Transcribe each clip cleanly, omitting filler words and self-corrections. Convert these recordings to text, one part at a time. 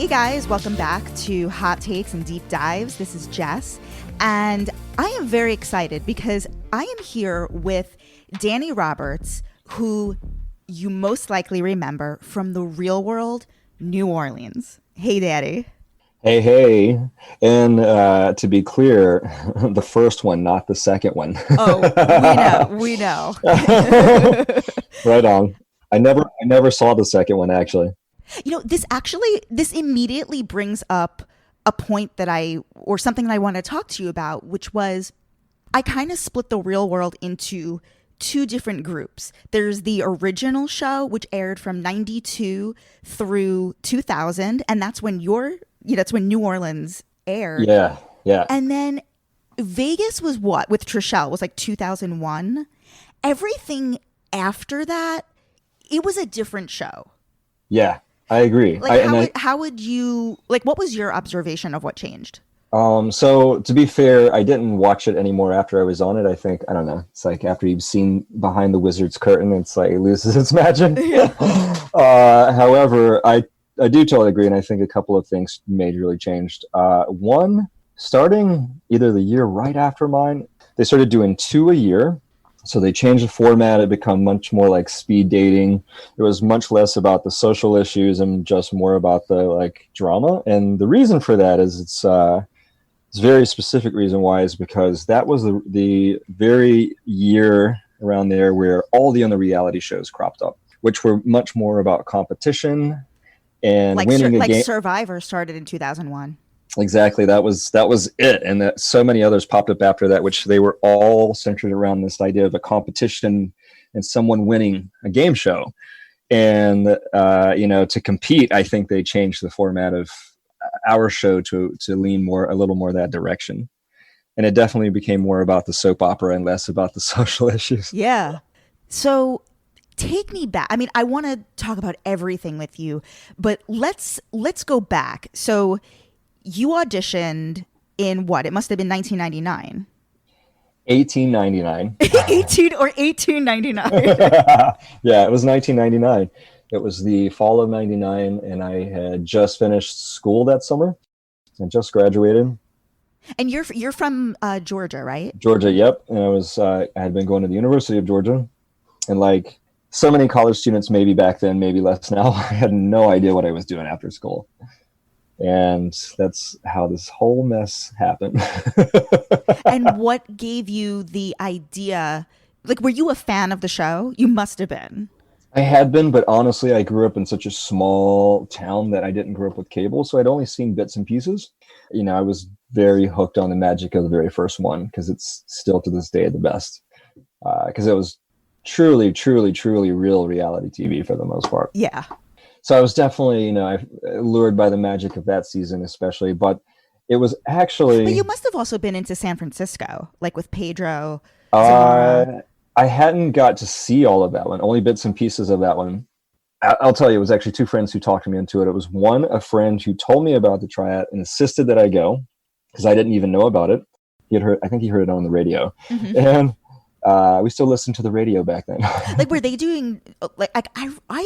Hey guys, welcome back to Hot Takes and Deep Dives. This is Jess, and I am very excited because I am here with Danny Roberts, who you most likely remember from The Real World, New Orleans. Hey, Daddy. Hey. And to be clear, the first one, not the second one. Oh, we know. Right on. I never saw the second one, actually. You know, this immediately brings up a point or something that I want to talk to you about, which was I kind of split The Real World into two different groups. There's the original show, which aired from 92 through 2000, and that's when that's when New Orleans aired. Yeah. And then Vegas was what, with Trishelle, was like 2001. Everything after that, it was a different show. Yeah, I agree. How would you, what was your observation of what changed? So to be fair, I didn't watch it anymore after I was on it. I think, I don't know, it's like after you've seen behind the wizard's curtain, it's like it loses its magic. Yeah. However, I do totally agree, and I think a couple of things majorly changed. One, starting either the year right after mine, they started doing 2 a year. So they changed the format. It became much more like speed dating. It was much less about the social issues and just more about the drama. And the reason for that is it's a very specific reason why is because that was the very year around there where all the other reality shows cropped up, which were much more about competition and winning a game. Survivor started in 2001. Exactly. That was it. And that so many others popped up after that, which they were all centered around this idea of a competition and someone winning a game show. And, to compete, I think they changed the format of our show to lean a little more that direction. And it definitely became more about the soap opera and less about the social issues. Yeah. So take me back. I mean, I want to talk about everything with you, but let's go back. So you auditioned in what? It must have been 1999. 1899. 1899. Yeah, it was 1999. It was the fall of 99, and I had just finished school that summer. I just graduated. And you're from Georgia, right? Georgia, yep. And I had been going to the University of Georgia, and like so many college students, maybe back then, maybe less now, I had no idea what I was doing after school. And that's how this whole mess happened. And what gave you the idea? Were you a fan of the show? You must have been. I had been, but honestly, I grew up in such a small town that I didn't grow up with cable, so I'd only seen bits and pieces. I was very hooked on the magic of the very first one because it's still to this day the best. Because it was truly, truly, truly real reality TV for the most part. Yeah. So I was definitely, lured by the magic of that season, especially. But it was actually. But you must have also been into San Francisco, like with Pedro. I hadn't got to see all of that one, only bits and pieces of that one. I'll tell you, it was actually two friends who talked me into it. It was a friend who told me about the tryout and insisted that I go because I didn't even know about it. I think he heard it on the radio. Mm-hmm. And we still listened to the radio back then. Were they doing I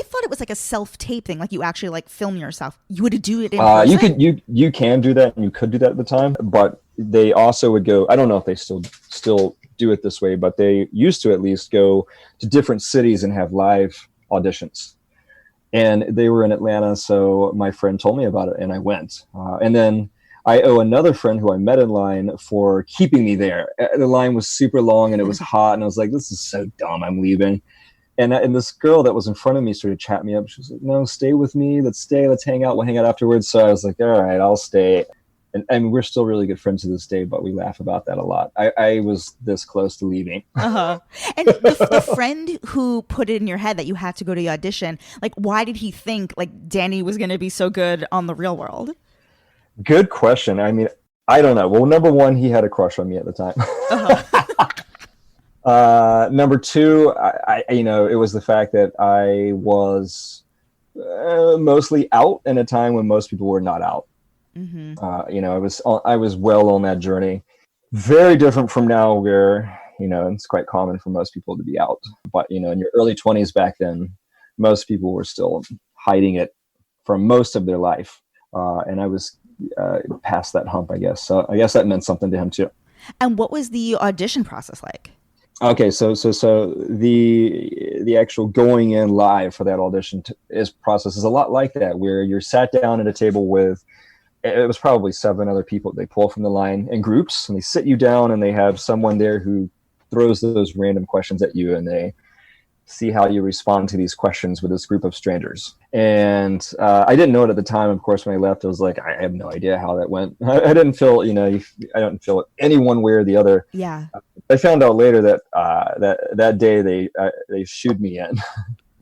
thought it was like a self-tape thing, like you actually film yourself. You would do it in person? You can do that, and you could do that at the time, but they also would go, I don't know if they still do it this way, but they used to at least go to different cities and have live auditions. And they were in Atlanta, so my friend told me about it and I went. And then I owe another friend who I met in line for keeping me there. The line was super long and it was hot, and I was like, this is so dumb, I'm leaving. And this girl that was in front of me started chatting me up. She was like, no, stay with me. Let's hang out. We'll hang out afterwards. So I was like, all right, I'll stay. And we're still really good friends to this day, but we laugh about that a lot. I was this close to leaving. Uh-huh. And the friend who put it in your head that you had to go to the audition, why did he think Danny was going to be so good on The Real World? Good question. I mean, I don't know. Well, number one, he had a crush on me at the time. Uh-huh. Number two, it was the fact that I was mostly out in a time when most people were not out. Mm-hmm. I was well on that journey. Very different from now, where it's quite common for most people to be out. But in your early 20s back then, most people were still hiding it for most of their life. and I was past that hump, I guess. So I guess that meant something to him too. And what was the audition process like? Okay, so the actual going in live for that audition process is a lot like that, where you're sat down at a table with, it was probably 7 other people. They pull from the line in groups, and they sit you down, and they have someone there who throws those random questions at you, and they see how you respond to these questions with this group of strangers. And I didn't know it at the time. Of course, when I left, I was like, I have no idea how that went. I didn't feel, I don't feel any one way or the other. Yeah. I found out later that that day they shooed me in.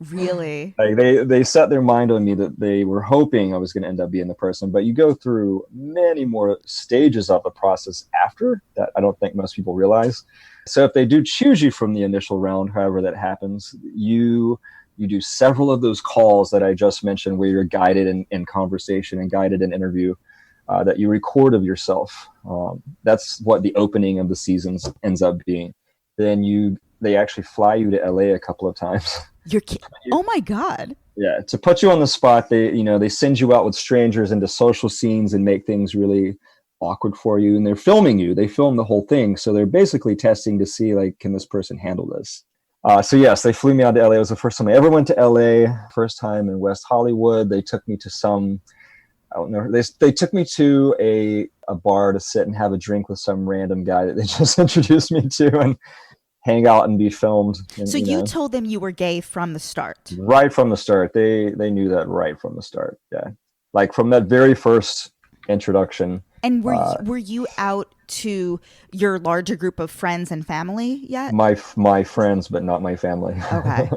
Really? Like they set their mind on me that they were hoping I was going to end up being the person. But you go through many more stages of the process after that. I don't think most people realize. So if they do choose you from the initial round, however that happens, you do several of those calls that I just mentioned, where you're guided in conversation and guided in interview, that you record of yourself. That's what the opening of the seasons ends up being. Then they actually fly you to LA a couple of times. You're kidding. Oh my God. Yeah, to put you on the spot, they send you out with strangers into social scenes and make things really awkward for you. And they're filming you. They film the whole thing. So they're basically testing to see, like, can this person handle this? So yes, they flew me out to LA. It was the first time I ever went to LA. First time in West Hollywood. They took me to I don't know. They took me to a bar to sit and have a drink with some random guy that they just introduced me to, and hang out and be filmed. And, so you told them you were gay from the start? Right from the start. They knew that right from the start. Yeah. Like from that very first introduction. And were you out to your larger group of friends and family yet? My friends, but not my family. Okay.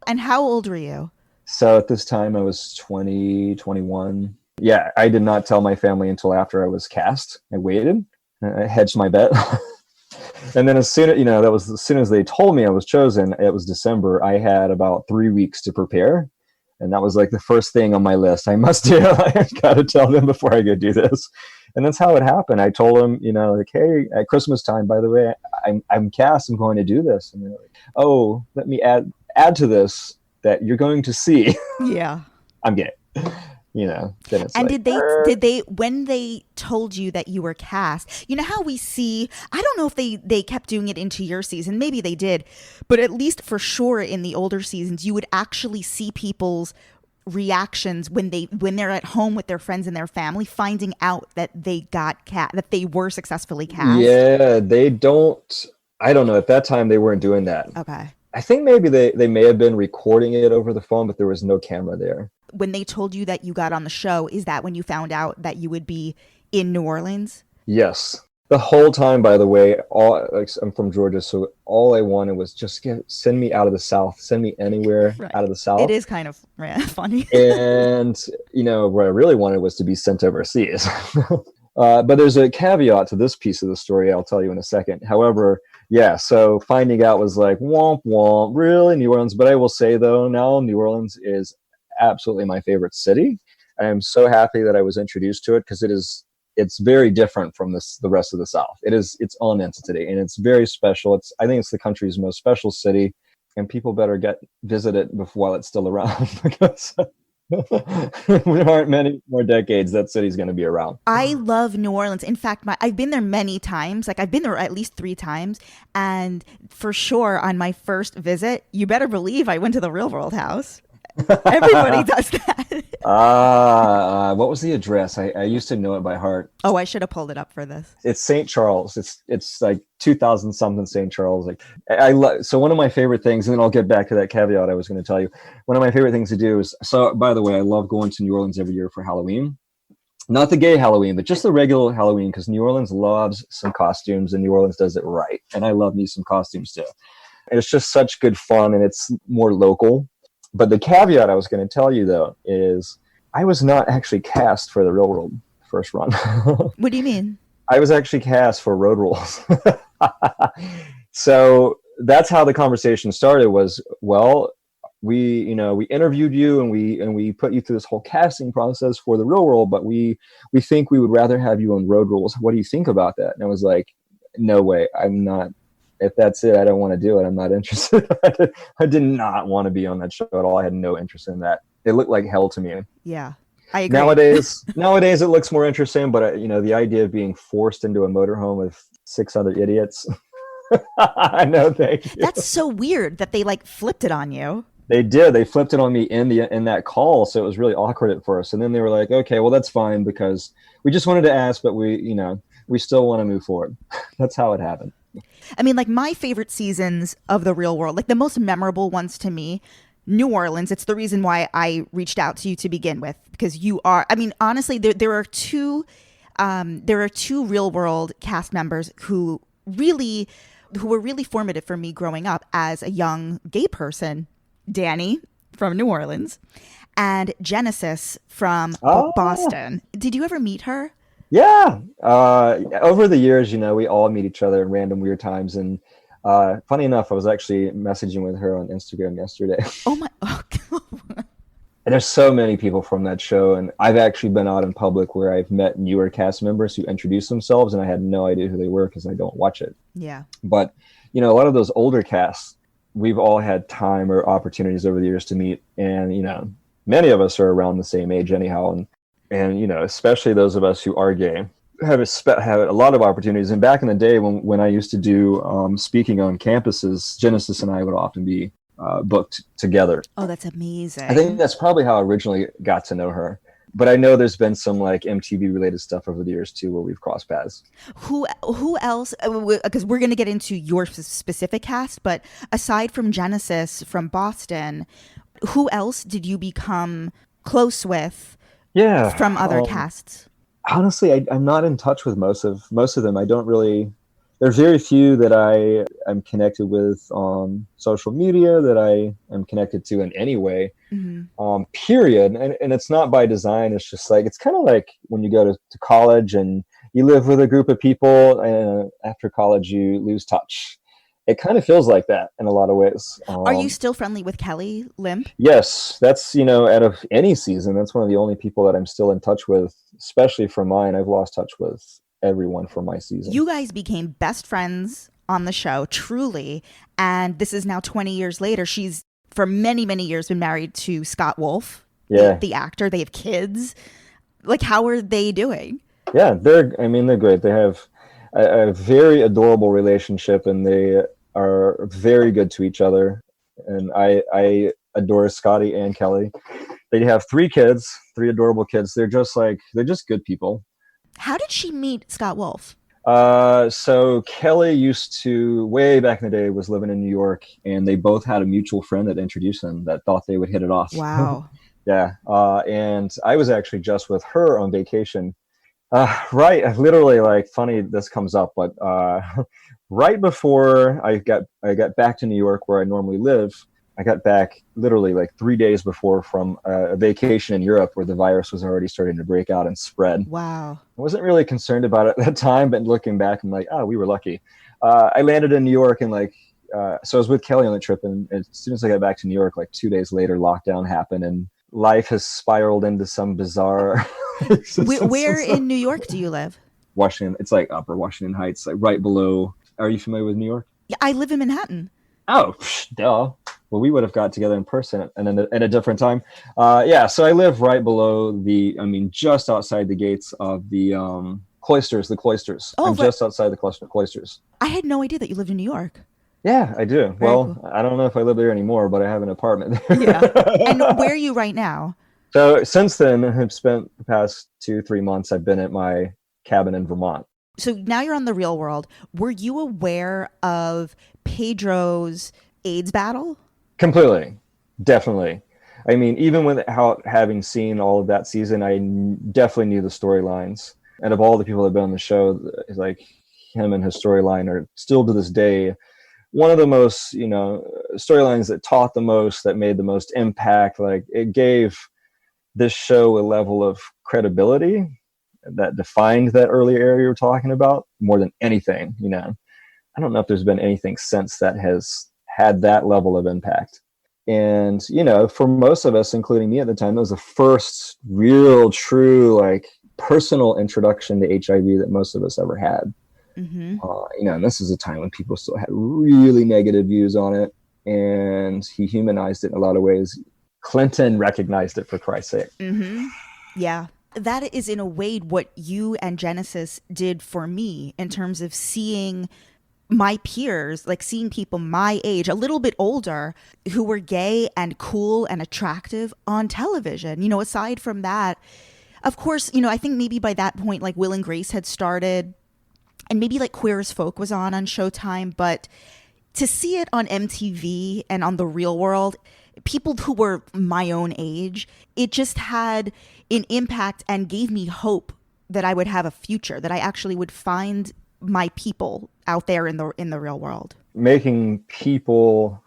And how old were you? So at this time I was 20, 21. Yeah, I did not tell my family until after I was cast. I waited. I hedged my bet. And then as soon as they told me I was chosen, it was December, I had about 3 weeks to prepare. And that was like the first thing on my list. I must do. I got to tell them before I go do this. And that's how it happened. I told them, like, hey, at Christmas time, by the way, I'm cast. I'm going to do this. And they're like, oh, let me add to this that you're going to see. Yeah. I'm gay. Then it's and like, did they when they told you that you were cast, how we see, I don't know if they kept doing it into your season, maybe they did, but at least for sure in the older seasons you would actually see people's reactions when they're at home with their friends and their family finding out that they got cast, that they were successfully cast. Yeah, I don't know, at that time they weren't doing that. Okay. I think maybe they may have been recording it over the phone, but there was no camera there. When they told you that you got on the show, is that when you found out that you would be in New Orleans? Yes. The whole time, by the way, I'm from Georgia, so all I wanted was just send me out of the South. Send me anywhere out of the South. It is kind of funny. And, what I really wanted was to be sent overseas. But there's a caveat to this piece of the story I'll tell you in a second. However, yeah, so finding out was like, womp womp, really, New Orleans? But I will say, though, now New Orleans is absolutely my favorite city. I am so happy that I was introduced to it, because it's very different from the rest of the South. It's own entity, and it's very special. I think it's the country's most special city, and people better visit it while it's still around, because there aren't many more decades that city's going to be around. I love New Orleans. In fact, I've been there many times. Like, I've been there at least 3 times. And for sure, on my first visit, you better believe I went to the Real World house. Everybody does that. What was the address? I used to know it by heart. Oh, I should have pulled it up for this. It's St. Charles. It's like 2000 something St. Charles. Like, so one of my favorite things, and then I'll get back to that caveat I was going to tell you. One of my favorite things to do is, so by the way, I love going to New Orleans every year for Halloween. Not the gay Halloween, but just the regular Halloween, because New Orleans loves some costumes, and New Orleans does it right. And I love me some costumes too. And it's just such good fun, and it's more local. But the caveat I was going to tell you, though, is I was not actually cast for the Real World first run. What do you mean? I was actually cast for Road Rules. So that's how the conversation started was, well, we interviewed you and we put you through this whole casting process for the Real World, but we think we would rather have you on Road Rules. What do you think about that? And I was like, no way, I'm not. If that's it, I don't want to do it. I'm not interested. I did not want to be on that show at all. I had no interest in that. It looked like hell to me. Yeah. I agree. Nowadays it looks more interesting, but the idea of being forced into a motorhome with 6 other idiots. No, thank you. That's so weird that they like flipped it on you. They did. They flipped it on me in that call, so it was really awkward at first. And then they were like, "Okay, well that's fine because we just wanted to ask, but we still want to move forward." That's how it happened. I mean, like my favorite seasons of The Real World, like the most memorable ones to me, New Orleans. It's the reason why I reached out to you to begin with, because you are. I mean, honestly, there are two Real World cast members who were really formative for me growing up as a young gay person. Danny from New Orleans and Genesis from Boston. Did you ever meet her? Yeah. Over the years, we all meet each other in random weird times. And funny enough, I was actually messaging with her on Instagram yesterday. Oh my. Oh. And there's so many people from that show. And I've actually been out in public where I've met newer cast members who introduced themselves and I had no idea who they were because I don't watch it. Yeah. But, a lot of those older casts, we've all had time or opportunities over the years to meet. And, many of us are around the same age anyhow. And especially those of us who are gay have a lot of opportunities. And back in the day when I used to do speaking on campuses, Genesis and I would often be booked together. Oh, that's amazing. I think that's probably how I originally got to know her. But I know there's been some like MTV related stuff over the years too, where we've crossed paths. Who else? Because we're going to get into your specific cast, but aside from Genesis from Boston, who else did you become close with? Yeah, from other casts. Honestly, I'm not in touch with most of them. I don't really. There's very few that I'm connected with on social media that I am connected to in any way. Mm-hmm. Period. And it's not by design. It's just like, it's kind of like when you go to college and you live with a group of people and after college you lose touch. It kind of feels like that in a lot of ways. Are you still friendly with Kellie, Limp? Yes. That's, out of any season, that's one of the only people that I'm still in touch with, especially for mine. I've lost touch with everyone from my season. You guys became best friends on the show, truly. And this is now 20 years later. She's, for many, many years, been married to Scott Wolf, the actor. They have kids. Like, how are they doing? Yeah, they're great. They have a very adorable relationship and they are very good to each other. And I adore Scotty and Kellie. They have 3 kids, 3 adorable kids. They're just good people. How did she meet Scott Wolf? So Kellie used to, way back in the day, was living in New York, and they both had a mutual friend that introduced them that thought they would hit it off. Wow. Yeah. And I was actually just with her on vacation. Right. Literally, like, funny this comes up, but right before I got back to New York where I normally live, I got back literally like 3 days before from a vacation in Europe where the virus was already starting to break out and spread. Wow. I wasn't really concerned about it at that time, but looking back, I'm like, we were lucky. I landed in New York and so I was with Kellie on the trip. And as soon as I got back to New York, like 2 days later, lockdown happened and life has spiraled into some bizarre. Where in New York do you live? Washington. It's like Upper Washington Heights, like right below. Are you familiar with New York? Yeah, I live in Manhattan. Oh, duh. Well, we would have got together in person and at a different time. So I live right below just outside the gates of the cloisters. I'm just outside the cloisters. I had no idea that you lived in New York. Yeah, I do. Very cool. I don't know if I live there anymore, but I have an apartment there. Yeah. And where are you right now? So since then, I've spent the past 2-3 months, I've been at my cabin in Vermont. So now you're on The Real World. Were you aware of Pedro's AIDS battle? Completely. Definitely. I mean, even without having seen all of that season, I definitely knew the storylines. And of all the people that have been on the show, like him and his storyline are still to this day one of the most, storylines that taught the most, that made the most impact. Like, it gave this show a level of credibility that defined that early era you were talking about more than anything. I don't know if there's been anything since that has had that level of impact. And, for most of us, including me at the time, that was the first real, true, like, personal introduction to HIV that most of us ever had. Mm-hmm. And this is a time when people still had really negative views on it, and he humanized it in a lot of ways. Clinton recognized it, for Christ's sake. Mm-hmm. Yeah. That is in a way what you and Genesis did for me in terms of seeing my peers, like seeing people my age, a little bit older, who were gay and cool and attractive on television. You know, aside from that, of course, you know, I think maybe by that point, like Will and Grace had started and maybe like Queer as Folk was on Showtime, but to see it on MTV and on The Real World, people who were my own age, it just had an impact and gave me hope that I would have a future, that I actually would find my people out there in the real world. Making people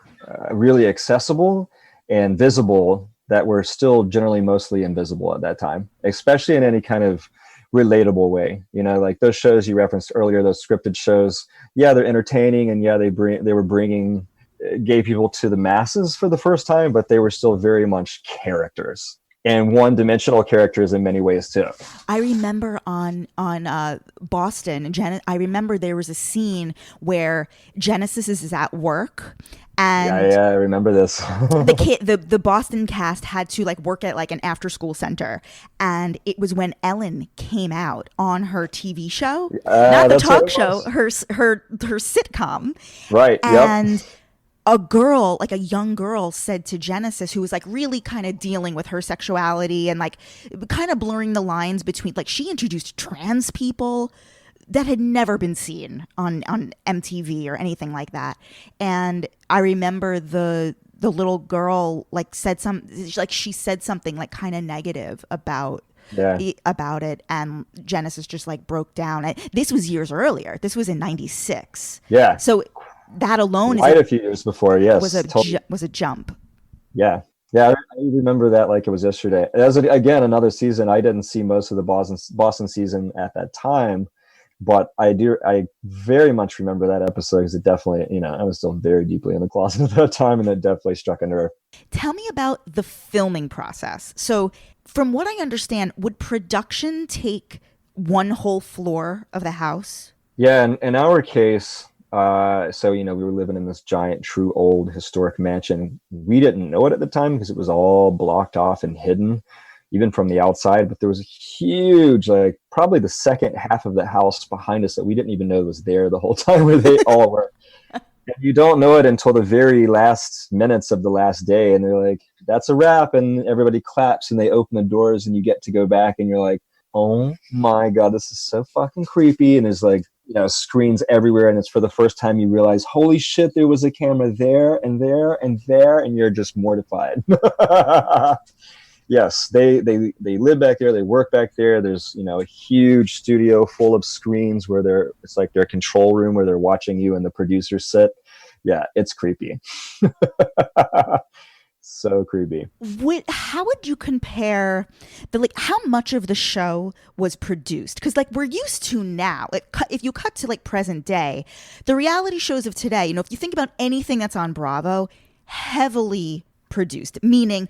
really accessible and visible that were still generally mostly invisible at that time, especially in any kind of relatable way. You know, like those shows you referenced earlier, those scripted shows, yeah, they're entertaining, and yeah, they were bringing gay people to the masses for the first time, but they were still very much characters, and one-dimensional characters in many ways too. I remember on Boston, I remember there was a scene where Genesis is at work, and Yeah, I remember this. the Boston cast had to like work at like an after school center, and it was when Ellen came out on her TV show, not the talk show, her sitcom, right? And yep. a girl, like a young girl, said to Genesis, who was like really kind of dealing with her sexuality and like kind of blurring the lines between, like, she introduced trans people that had never been seen on MTV or anything like that. And I remember the little girl like she said something like kind of negative about it, and Genesis just like broke down. This was years earlier. This was in '96. Yeah. So that alone quite a few years before, yes, was a jump. Yeah, I remember that like it was yesterday. As again, another season. I didn't see most of the Boston season at that time, but I very much remember that episode because it definitely, you know, I was still very deeply in the closet at that time, and it definitely struck a nerve. Tell me about the filming process. So, from what I understand, would production take one whole floor of the house? Yeah, in our case. So, you know, we were living in this giant, true old historic mansion. We didn't know it at the time because it was all blocked off and hidden, even from the outside. But there was a huge, like probably the second half of the house behind us that we didn't even know was there the whole time, where they all were. And you don't know it until the very last minutes of the last day. And they're like, that's a wrap. And everybody claps and they open the doors and you get to go back and you're like, oh my God, this is so fucking creepy. And there's like, you know, screens everywhere, and it's for the first time you realize, holy shit, there was a camera there and there and there, and you're just mortified. Yes, they live back there, they work back there. There's, you know, a huge studio full of screens where it's like their control room where they're watching you and the producers sit. Yeah, it's creepy. So creepy. How would you compare how much of the show was produced? Because like we're used to now, if you cut to like present day, the reality shows of today, you know, if you think about anything that's on Bravo, heavily produced, meaning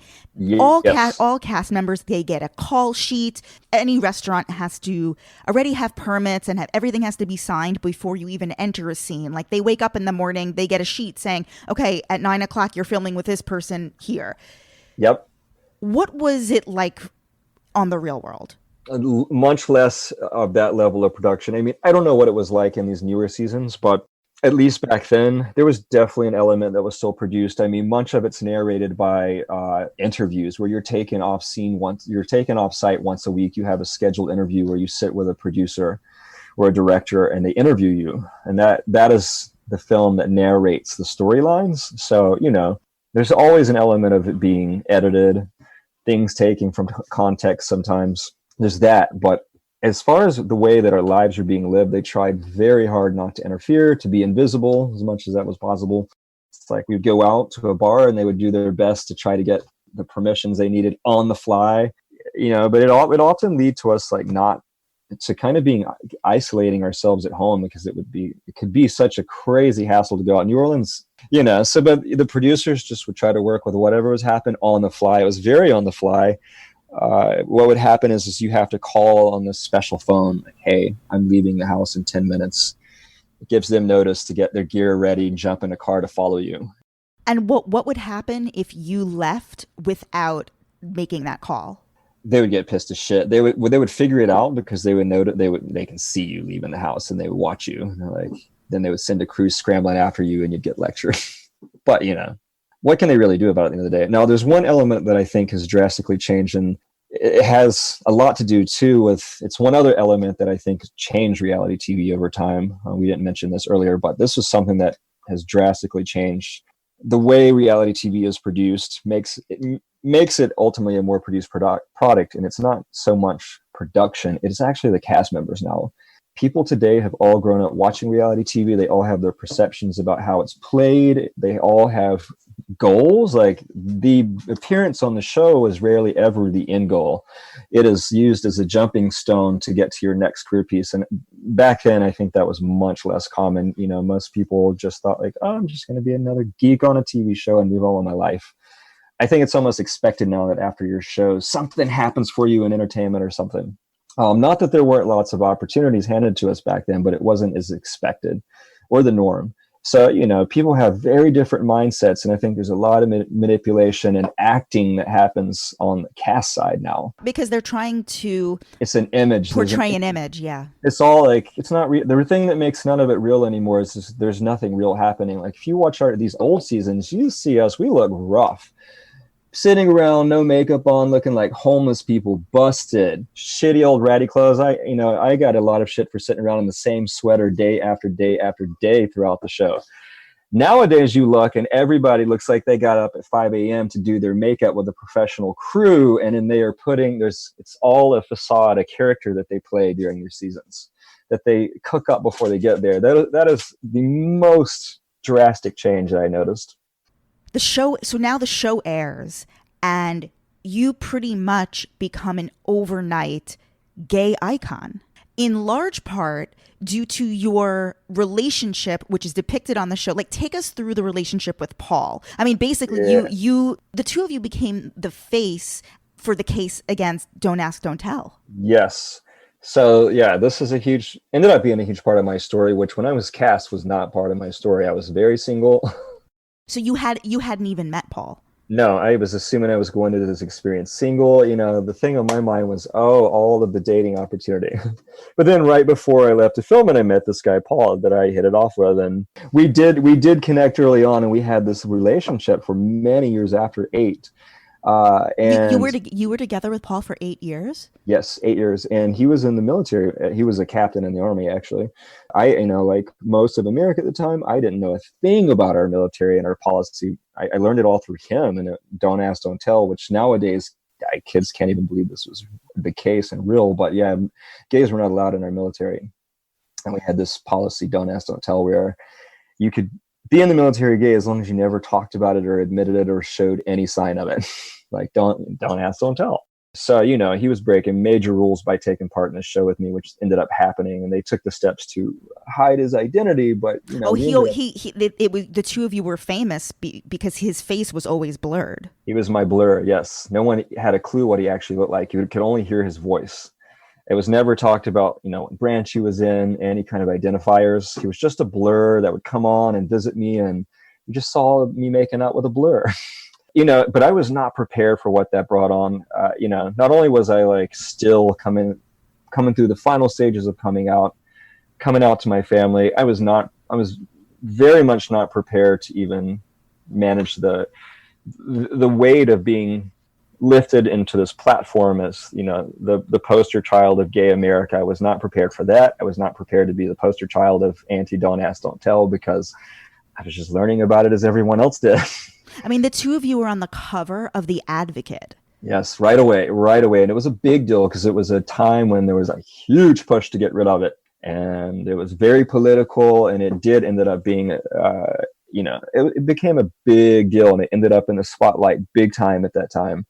all cast members, they get a call sheet. Any restaurant has to already have permits and everything has to be signed before you even enter a scene. Like they wake up in the morning, they get a sheet saying, okay, at 9:00 you're filming with this person here. Yep. What was it like on The Real World? Much less of that level of production. I mean, I don't know what it was like in these newer seasons, but at least back then, there was definitely an element that was still produced. I mean, much of it's narrated by interviews where you're taken off site once a week. You have a scheduled interview where you sit with a producer or a director and they interview you. And that is the film that narrates the storylines. So, you know, there's always an element of it being edited, things taken from context sometimes. There's that, but as far as the way that our lives are being lived, they tried very hard not to interfere, to be invisible as much as that was possible. It's like we'd go out to a bar and they would do their best to try to get the permissions they needed on the fly, you know, but it often lead to us like not to kind of being isolating ourselves at home because it could be such a crazy hassle to go out in New Orleans, you know, so, but the producers just would try to work with whatever was happening on the fly. It was very on the fly. What would happen is you have to call on this special phone, like, hey, I'm leaving the house in 10 minutes. It gives them notice to get their gear ready and jump in a car to follow you. And what would happen if you left without making that call? they would get pissed as shit. They would figure it out because they would know that they can see you leaving the house and they would watch you. And they're like, then they would send a crew scrambling after you and you'd get lectured. But what can they really do about it at the end of the day? Now, there's one element that I think has drastically changed, and it has a lot to do too with, it's one other element that I think changed reality TV over time. We didn't mention this earlier, but this was something that has drastically changed. The way reality TV is produced makes it ultimately a more produced product, and it's not so much production, it's actually the cast members now. People today have all grown up watching reality TV. They all have their perceptions about how it's played. They all have goals. Like, the appearance on the show is rarely ever the end goal. It is used as a jumping stone to get to your next career piece. And back then, I think that was much less common. Most people just thought like, oh, I'm just going to be another geek on a TV show and move on with my life. I think it's almost expected now that after your show, something happens for you in entertainment or something. Not that there weren't lots of opportunities handed to us back then, but it wasn't as expected or the norm. So, people have very different mindsets. And I think there's a lot of manipulation and acting that happens on the cast side now. Because they're trying to... It's an image. Portray an image, yeah. It's all like, it's not real. The thing that makes none of it real anymore is just, there's nothing real happening. Like, if you watch these old seasons, you see us, we look rough. Sitting around, no makeup on, looking like homeless people, busted, shitty old ratty clothes. I got a lot of shit for sitting around in the same sweater day after day after day throughout the show. Nowadays, you look and everybody looks like they got up at 5 a.m. to do their makeup with a professional crew, and then they are it's all a facade, a character that they play during their seasons, that they cook up before they get there. That is the most drastic change that I noticed. Now the show airs, and you pretty much become an overnight gay icon, in large part due to your relationship, which is depicted on the show. Like, take us through the relationship with Paul. I mean, basically, yeah. The two of you became the face for the case against Don't Ask, Don't Tell. Yes. So yeah, this is ended up being a huge part of my story, which when I was cast was not part of my story. I was very single. So you hadn't even met Paul? No, I was assuming I was going into this experience single. The thing on my mind was, all of the dating opportunity. But then right before I left to film it, I met this guy, Paul, that I hit it off with. And we did connect early on, and we had this relationship for many years after 8. And you were together with Paul for 8 years? Yes, 8 years. And he was in the military. He was a captain in the Army, actually. Like most of America at the time, I didn't know a thing about our military and our policy. I learned it all through him and Don't Ask, Don't Tell, which nowadays kids can't even believe this was the case and real. But yeah, gays were not allowed in our military. And we had this policy, Don't Ask, Don't Tell, where you could be in the military gay as long as you never talked about it or admitted it or showed any sign of it. Like, don't ask, don't tell. So, he was breaking major rules by taking part in this show with me, which ended up happening. And they took the steps to hide his identity. But, it was the two of you were famous because his face was always blurred. He was my blur. Yes. No one had a clue what he actually looked like. You could only hear his voice. It was never talked about, what branch he was in, any kind of identifiers. He was just a blur that would come on and visit me, and you just saw me making out with a blur. But I was not prepared for what that brought on. Not only was I like still coming through the final stages of coming out to my family, I was very much not prepared to even manage the weight of being lifted into this platform as, the poster child of gay America. I was not prepared for that. I was not prepared to be the poster child of Don't Ask, Don't Tell, because I was just learning about it as everyone else did. I mean, the two of you were on the cover of The Advocate. Yes, right away. And it was a big deal because it was a time when there was a huge push to get rid of it. And it was very political, and it did ended up being, it became a big deal, and it ended up in the spotlight big time at that time.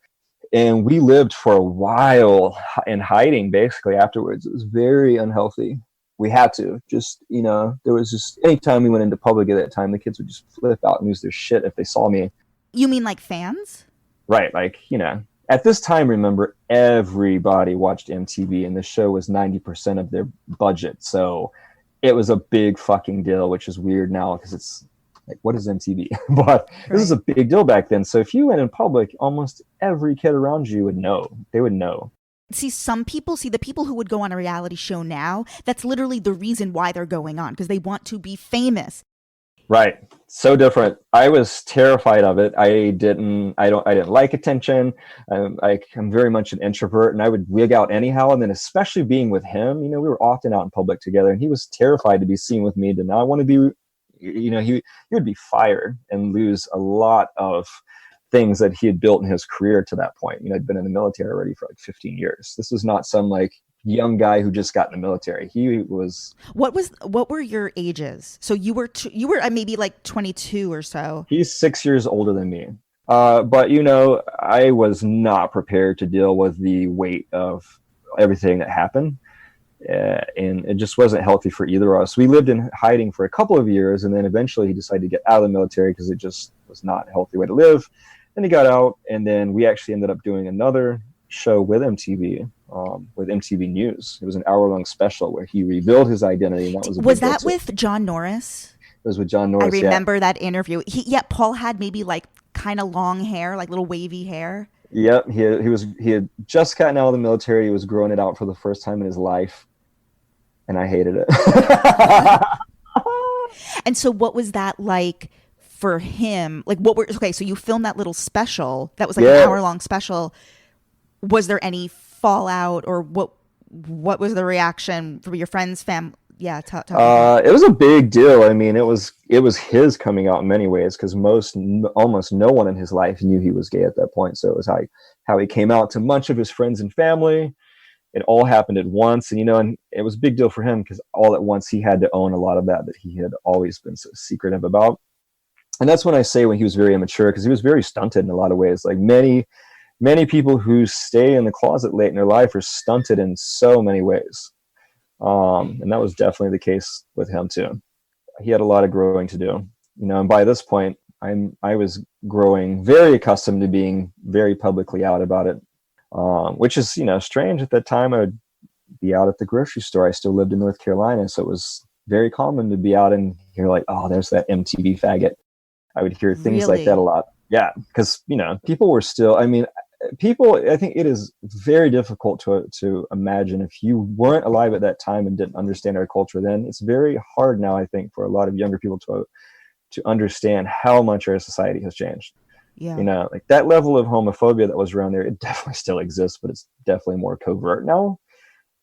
And we lived for a while in hiding, basically, afterwards. It was very unhealthy. We had to there was just, anytime we went into public at that time, the kids would just flip out and lose their shit if they saw me. You mean like fans? Right. Like, at this time, remember, everybody watched MTV, and the show was 90% of their budget. So it was a big fucking deal, which is weird now because it's Like, what is MTV? But this is Right. a big deal back then. So if you went in public, almost every kid around you would know. They would know. See, some people, see the people who would go on a reality show now, that's literally the reason why they're going on, because they want to be famous. Right. So different. I was terrified of it. I didn't like attention. I'm very much an introvert, and I would wig out anyhow. And then especially being with him, we were often out in public together, and he was terrified to be seen with me, did not want to be, he would be fired and lose a lot of things that he had built in his career to that point. I'd been in the military already for like 15 years. This was not some like young guy who just got in the military. He was. What were your ages? So you were maybe like 22 or so. He's 6 years older than me. But I was not prepared to deal with the weight of everything that happened. And it just wasn't healthy for either of us. We lived in hiding for a couple of years, and then eventually he decided to get out of the military because it just was not a healthy way to live. Then he got out, and then we actually ended up doing another show with MTV, with MTV News. It was an hour-long special where he revealed his identity, and that was a Was big that deal. with John Norris? It was with John Norris. I remember that interview. Paul had maybe like kind of long hair, like little wavy hair. Yep, he had just gotten out of the military. He was growing it out for the first time in his life, and I hated it. And so what was that like for him? Like so you filmed that little special that was like an Yeah. hour long special. Was there any fallout, or what was the reaction from your friends, fam? Yeah, talk about It was a big deal. I mean, it was his coming out in many ways, because almost no one in his life knew he was gay at that point. So it was how he came out to much of his friends and family. It all happened at once, and it was a big deal for him because all at once he had to own a lot of that he had always been so secretive about. And that's when I say when he was very immature, because he was very stunted in a lot of ways. Like many people who stay in the closet late in their life are stunted in so many ways. And that was definitely the case with him too. He had a lot of growing to do, and by this point, I was growing very accustomed to being very publicly out about it, which is, strange. At that time, I would be out at the grocery store. I still lived in North Carolina, so it was very common to be out and hear like, oh, there's that MTV faggot. I would hear things like that a lot. Yeah, because, people were still, I think it is very difficult to imagine if you weren't alive at that time and didn't understand our culture then. It's very hard now, I think, for a lot of younger people to understand how much our society has changed. Yeah. Like that level of homophobia that was around there, it definitely still exists, but it's definitely more covert now.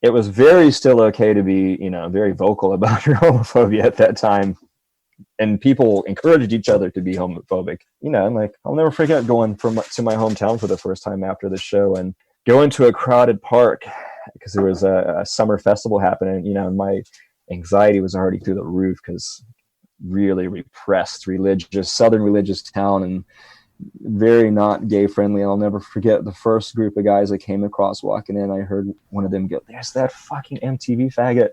It was very still okay to be, very vocal about your homophobia at that time. And people encouraged each other to be homophobic. And like, I'll never forget going to my hometown for the first time after the show and going to a crowded park because there was a summer festival happening, and my anxiety was already through the roof because really repressed Southern religious town, and very not gay friendly. I'll never forget the first group of guys I came across walking in. I heard one of them go, "There's that fucking MTV faggot."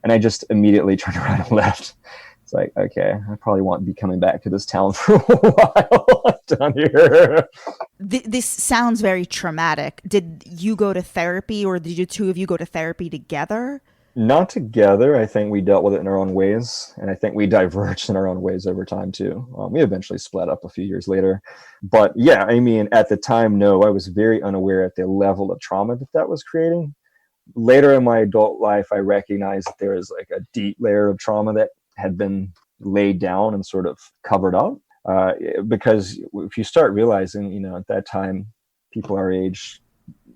And I just immediately turned around and left. It's like, okay, I probably won't be coming back to this town for a while down here. This sounds very traumatic. Did you go to therapy, or did you two of you go to therapy together? Not together. I think we dealt with it in our own ways, and I think we diverged in our own ways over time too. We eventually split up a few years later. But yeah, at the time, no, I was very unaware at the level of trauma that was creating. Later in my adult life, I recognized that there was like a deep layer of trauma that had been laid down and sort of covered up. Because if you start realizing, at that time, people our age,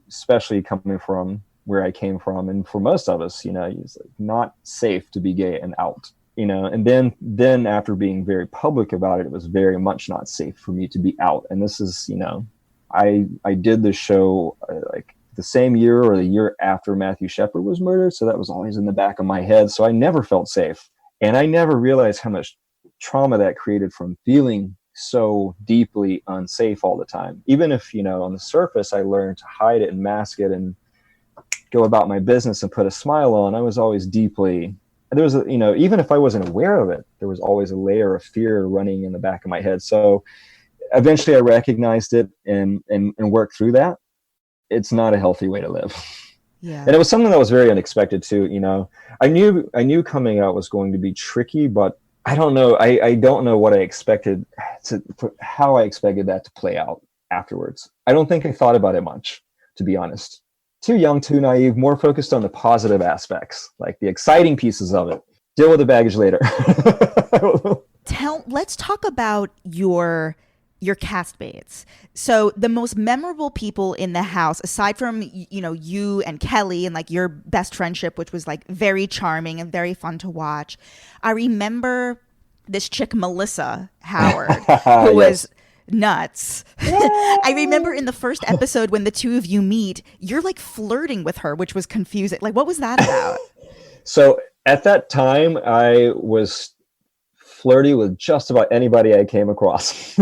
especially coming from where I came from, and for most of us, it's like not safe to be gay and out. And then after being very public about it, it was very much not safe for me to be out. And this is, I did this show like the same year or the year after Matthew Shepard was murdered, so that was always in the back of my head. So I never felt safe. And I never realized how much trauma that created from feeling so deeply unsafe all the time. Even if, on the surface, I learned to hide it and mask it and go about my business and put a smile on, I was always deeply, there was, even if I wasn't aware of it, there was always a layer of fear running in the back of my head. So eventually I recognized it and worked through that. It's not a healthy way to live. Yeah. And it was something that was very unexpected too. I knew coming out was going to be tricky, but I don't know. I don't know what I expected how I expected that to play out afterwards. I don't think I thought about it much, to be honest. Too young, too naive, more focused on the positive aspects, like the exciting pieces of it. Deal with the baggage later. Let's talk about your castmates. So the most memorable people in the house, aside from you and Kellie and like your best friendship, which was like very charming and very fun to watch. I remember this chick Melissa Howard, who Yes. was nuts. I remember in the first episode when the two of you meet, you're like flirting with her, which was confusing. Like, what was that about? So at that time, I was flirty with just about anybody I came across.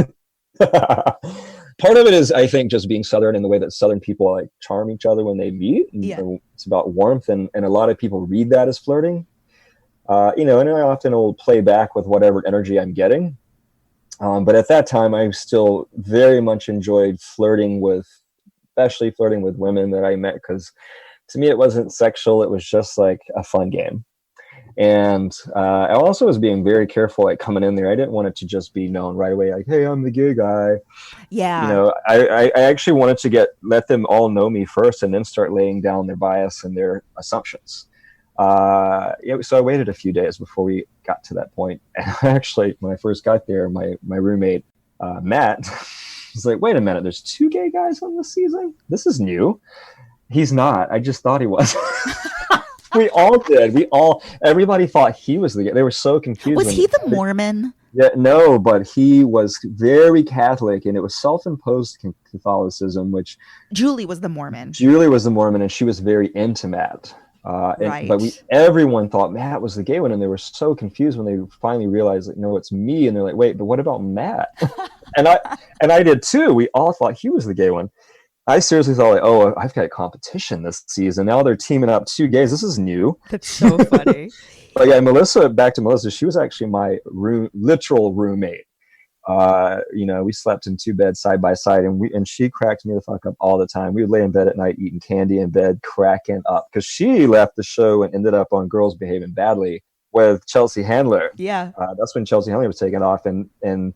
Part of it is, I think, just being Southern in the way that Southern people like charm each other when they meet. Yeah. It's about warmth, and a lot of people read that as flirting. And I often will play back with whatever energy I'm getting. But at that time, I still very much enjoyed especially flirting with women that I met, because to me, it wasn't sexual. It was just like a fun game. And I also was being very careful, like coming in there. I didn't want it to just be known right away, like, "Hey, I'm the gay guy." Yeah. I actually wanted to let them all know me first, and then start laying down their bias and their assumptions. So I waited a few days before we got to that point. And actually, when I first got there, my roommate Matt was like, "Wait a minute, there's 2 gay guys on this season? This is new." He's not. I just thought he was. We all did. Everybody thought he was the gay. They were so confused. Was he the Mormon? Yeah, no, but he was very Catholic, and it was self-imposed Catholicism, which Julie was the Mormon. Julie was the Mormon, and she was very into Matt. Right. But everyone thought Matt was the gay one, and they were so confused when they finally realized, like, no, it's me. And they're like, "Wait, but what about Matt?" and I did too. We all thought he was the gay one. I seriously thought, like, "Oh, I've got competition this season. Now they're teaming up 2 gays. This is new." That's so funny. But yeah, back to Melissa, she was actually my literal roommate. We slept in 2 beds side by side, and she cracked me the fuck up all the time. We would lay in bed at night, eating candy in bed, cracking up, because she left the show and ended up on Girls Behaving Badly with Chelsea Handler. Yeah. That's when Chelsea Handler was taken off, and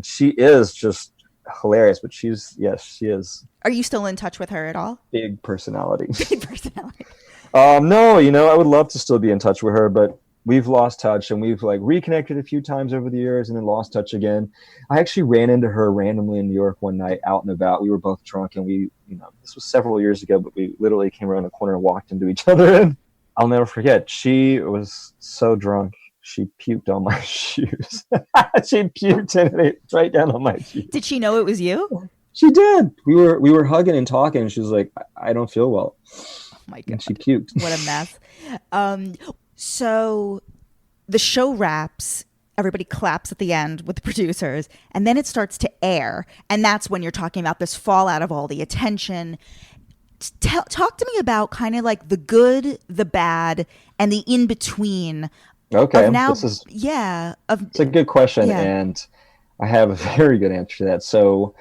she is just hilarious. But she is. Are you still in touch with her at all? Big personality. Big personality. No, I would love to still be in touch with her, but we've lost touch, and we've like reconnected a few times over the years and then lost touch again. I actually ran into her randomly in New York one night out and about. We were both drunk, and this was several years ago, but we literally came around the corner and walked into each other. And I'll never forget. She was so drunk. She puked on my shoes. She puked and it right down on my shoes. Did she know it was you? She did. We were hugging and talking, and she was like, "I don't feel well." Oh my God. And she puked. What a mess. So the show wraps, everybody claps at the end with the producers, and then it starts to air. And that's when you're talking about this fallout of all the attention. Talk to me about kind of like the good, the bad, and the in-between. Okay. It's a good question. Yeah. And I have a very good answer to that. So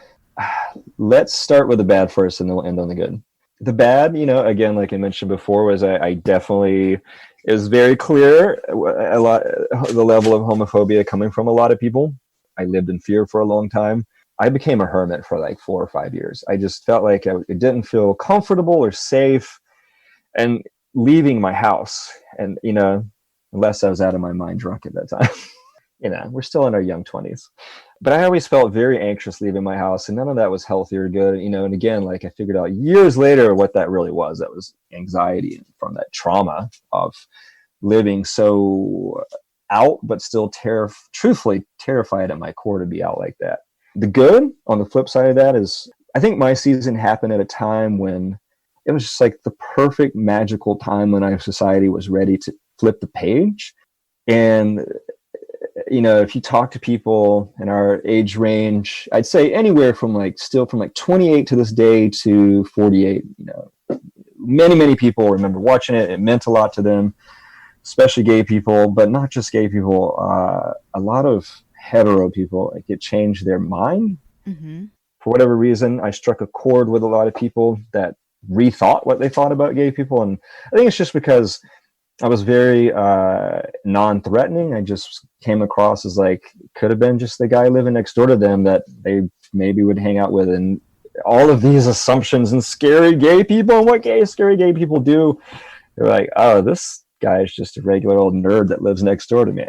let's start with the bad first, and then we'll end on the good. The bad, again, like I mentioned before, was I definitely, it was very clear the level of homophobia coming from a lot of people. I lived in fear for a long time. I became a hermit for like 4 or 5 years. I just felt like it didn't feel comfortable or safe, and leaving my house, and unless I was out of my mind drunk at that time. We're still in our young 20s. But I always felt very anxious leaving my house, and none of that was healthy or good. And again, like I figured out years later what that really was. That was anxiety from that trauma of living so out, but still truthfully terrified at my core to be out like that. The good, on the flip side of that, is I think my season happened at a time when it was just like the perfect magical time when our society was ready to flip the page. And if you talk to people in our age range, I'd say anywhere from 28 to this day to 48, many people remember watching it. It meant a lot to them, especially gay people, but not just gay people. A lot of hetero people, like, it changed their mind. Mm-hmm. For whatever reason, I struck a chord with a lot of people that rethought what they thought about gay people. And I think it's just because I was very non-threatening. I just came across as like, could have been just the guy living next door to them that they maybe would hang out with. And all of these assumptions and scary gay people and what scary gay people do, they're like, oh, this guy is just a regular old nerd that lives next door to me.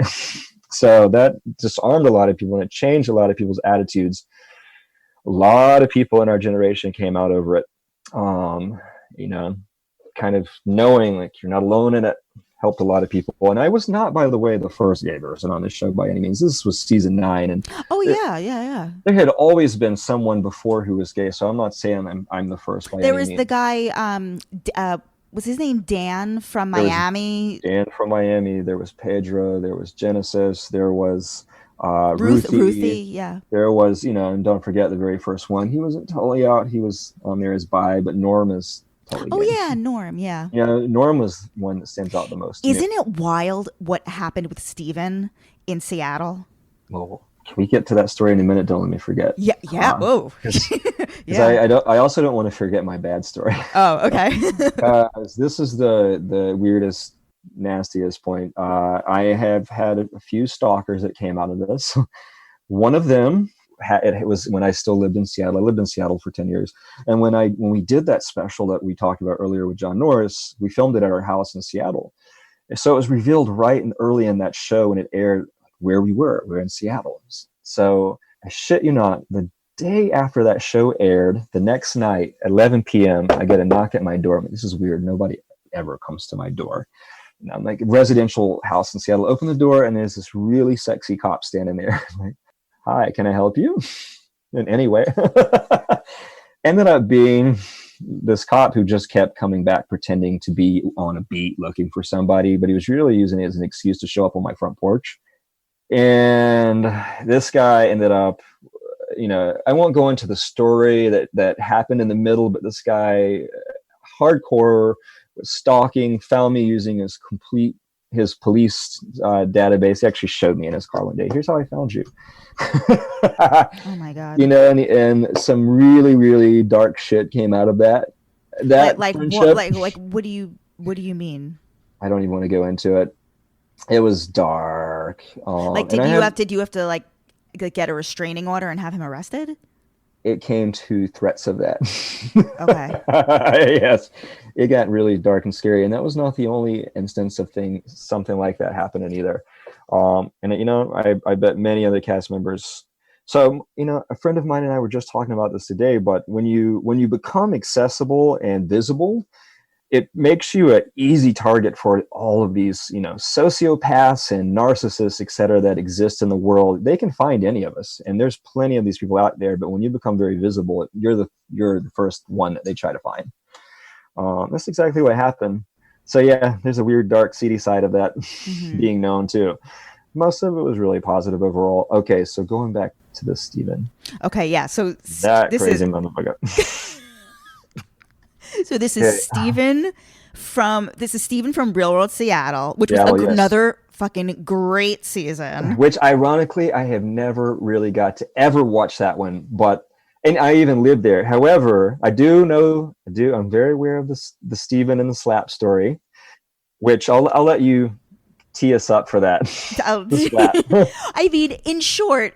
So that disarmed a lot of people, and it changed a lot of people's attitudes. A lot of people in our generation came out over it. You know, kind of knowing like you're not alone in it helped a lot of people. And I was not, by the way, the first gay person on this show by any means. This was season 9, and yeah. There had always been someone before who was gay, so I'm not saying I'm the first by there any was means. The guy was his name Dan from Miami? Dan from Miami. There was Pedro. There was Genesis. There was Ruthie, yeah. There was, and don't forget the very first one. He wasn't totally out. He was on there as bi, but Norm is totally gay. Yeah, Norm, yeah. Yeah, Norm was one that stands out the most. Isn't it wild what happened with Steven in Seattle? Well, can we get to that story in a minute? Don't let me forget. Yeah. Whoa. I also don't want to forget my bad story. Oh, okay. This is the weirdest, nastiest point. I have had a few stalkers that came out of this. One of them, it was when I still lived in Seattle. I lived in Seattle for 10 years. And when we did that special that we talked about earlier with John Norris, we filmed it at our house in Seattle. So it was revealed right and early in that show when it aired where we were. We were in Seattle. So I shit you not, the day after that show aired, the next night at 11 p.m., I get a knock at my door. I'm like, this is weird. Nobody ever comes to my door. And I'm like, residential house in Seattle. Open the door, and there's this really sexy cop standing there. I'm like, hi, can I help you in any way? Ended up being this cop who just kept coming back pretending to be on a beat looking for somebody, but he was really using it as an excuse to show up on my front porch. And this guy ended up, I won't go into the story that happened in the middle, but this guy, hardcore, was stalking, found me using his police database. He actually showed me in his car one day. Here's how I found you. Oh my God. And some really, really dark shit came out of that. Like what do you mean? I don't even want to go into it. It was dark. Did you have to like get a restraining order and have him arrested? It came to threats of that. Okay. Yes, it got really dark and scary, and that was not the only instance of something like that happening either. I bet many other cast members. So, a friend of mine and I were just talking about this today. But when you become accessible and visible, it makes you an easy target for all of these, sociopaths and narcissists, et cetera, that exist in the world. They can find any of us, and there's plenty of these people out there. But when you become very visible, you're the first one that they try to find. That's exactly what happened. So yeah, there's a weird, dark, seedy side of that being known too. Most of it was really positive overall. Okay, so going back to this Steven. Okay, yeah. So that crazy motherfucker. So this is Steven from Real World Seattle, which was another fucking great season. Which ironically, I have never really got to ever watch that one, and I even lived there. However, I'm very aware of the Steven and the slap story, which I'll let you tee us up for that. I mean, in short,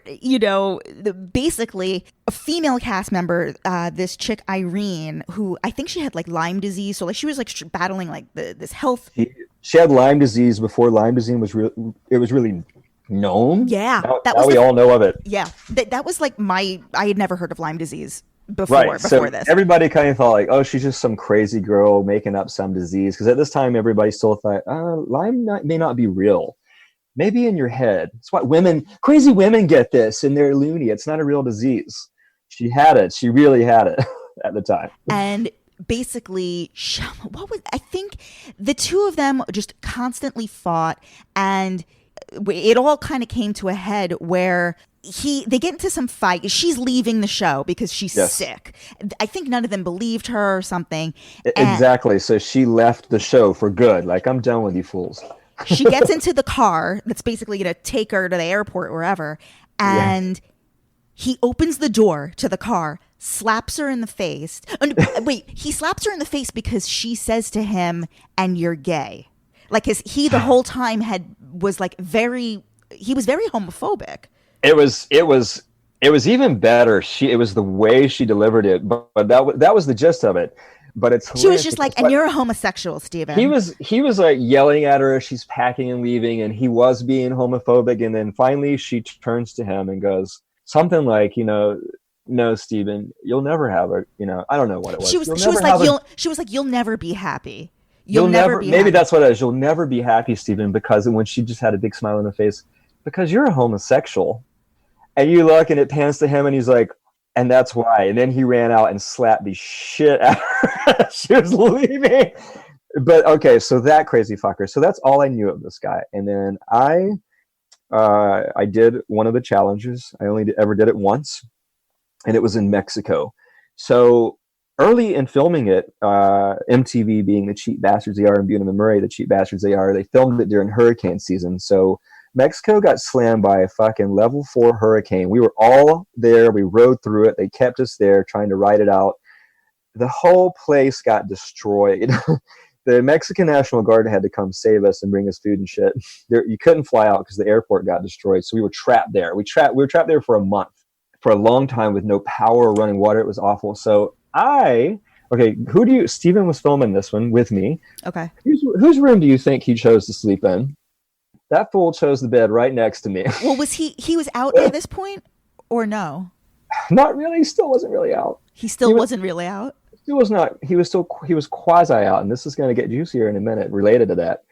basically a female cast member, this chick Irene, who I think she had like Lyme disease, so like she was like battling like this health. She had Lyme disease before Lyme disease was really known. Yeah, now we all know of it. Yeah, that was like I had never heard of Lyme disease before this. Everybody kind of thought like, oh, she's just some crazy girl making up some disease, because at this time everybody still thought Lyme may not be real, maybe in your head. It's what crazy women get this and they're loony. It's not a real disease. She had it. She really had it at the time. And basically, I think the two of them just constantly fought, and it all kind of came to a head where they get into some fight. She's leaving the show because she's sick. I think none of them believed her or something. Exactly. So she left the show for good. Like, I'm done with you fools. She gets into the car that's basically going to take her to the airport, wherever. And he opens the door to the car, slaps her in the face. Wait, he slaps her in the face because she says to him, "And you're gay." Like, cause he the whole time was very homophobic. It was even better. It was the way she delivered it, but that was the gist of it. But it's She was just like, and you're a homosexual, Steven. He was like yelling at her as she's packing and leaving, and he was being homophobic. And then finally she turns to him and goes something like, no, Steven, you'll never have a, I don't know what it was. She was like, you'll never be happy. You'll never be maybe happy. That's what it is. You'll never be happy, Steven, because when she just had a big smile on her face, because you're a homosexual. And you look and it pans to him and he's like, and that's why. And then he ran out and slapped the shit out of her. She was leaving. But okay, so that crazy fucker. So that's all I knew of this guy. And then I did one of the challenges. I only ever did it once. And it was in Mexico. So early in filming it, MTV being the cheap bastards they are and Buena Murray the cheap bastards they are, they filmed it during hurricane season. So Mexico got slammed by a fucking level 4 hurricane. We were all there. We rode through it. They kept us there trying to ride it out. The whole place got destroyed. The Mexican National Guard had to come save us and bring us food and shit. You couldn't fly out because the airport got destroyed. So we were trapped there. We were trapped there for a month, for a long time with no power or running water. It was awful. So Steven was filming this one with me. Okay. Whose room do you think he chose to sleep in? That fool chose the bed right next to me. Well, he was out at this point or no? Not really. He still wasn't really out. He wasn't really out? He was not. He was quasi out. And this is going to get juicier in a minute related to that.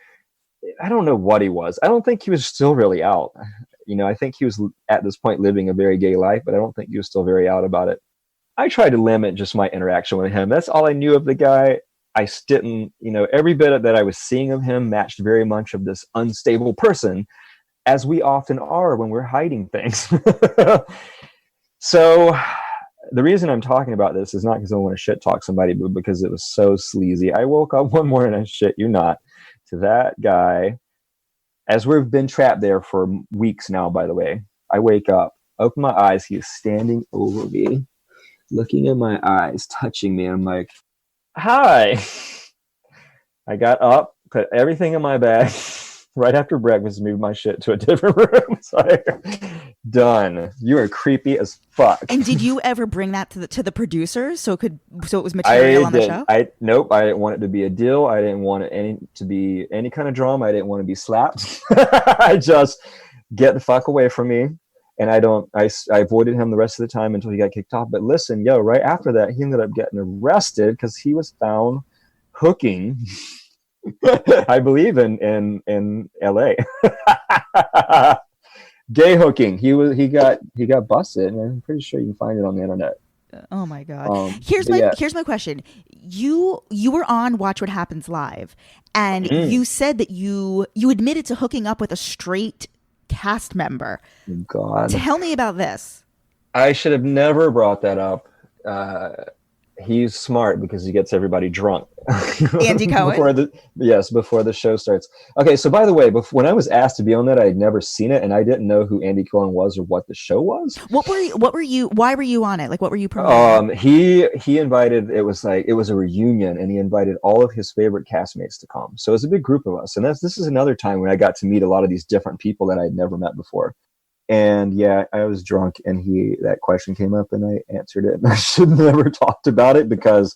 I don't know what he was. I don't think he was still really out. I think he was at this point living a very gay life, but I don't think he was still very out about it. I tried to limit just my interaction with him. That's all I knew of the guy. I didn't, every bit that I was seeing of him matched very much of this unstable person, as we often are when we're hiding things. So the reason I'm talking about this is not because I want to shit talk somebody, but because it was so sleazy. I woke up one morning and shit you not to that guy, as we've been trapped there for weeks now, by the way. I wake up, open my eyes, he is standing over me, looking in my eyes, touching me. I'm like, hi. I got up, put everything in my bag right after breakfast, moved my shit to a different room. So done. You are creepy as fuck. And did you ever bring that to the producers so it was material on the show? Nope. I didn't want it to be a deal. I didn't want it to be any kind of drama. I didn't want to be slapped. I just get the fuck away from me. And I avoided him the rest of the time until he got kicked off. But listen, right after that, he ended up getting arrested because he was found hooking, I believe in LA. Gay hooking. He got busted, and I'm pretty sure you can find it on the internet. Oh my God. Here's my question. You were on Watch What Happens Live, and you said that you admitted to hooking up with a straight cast member. God. Tell me about this. I should have never brought that up. He's smart because he gets everybody drunk. Andy Cohen? Before the show starts. Okay, so by the way, when I was asked to be on that, I had never seen it, and I didn't know who Andy Cohen was or what the show was. Why were you on it? Like, what were you promoting? He invited, it was a reunion, and he invited all of his favorite castmates to come. So it was a big group of us, and this is another time when I got to meet a lot of these different people that I'd never met before. And I was drunk, and that question came up, and I answered it. And I should have never talked about it because,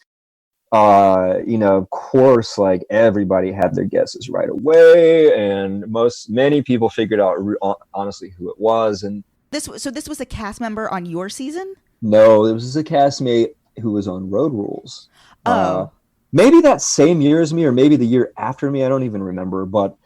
of course, like everybody had their guesses right away, and many people figured out honestly who it was. And this was a cast member on your season? No, it was a castmate who was on Road Rules. Maybe that same year as me, or maybe the year after me. I don't even remember, but.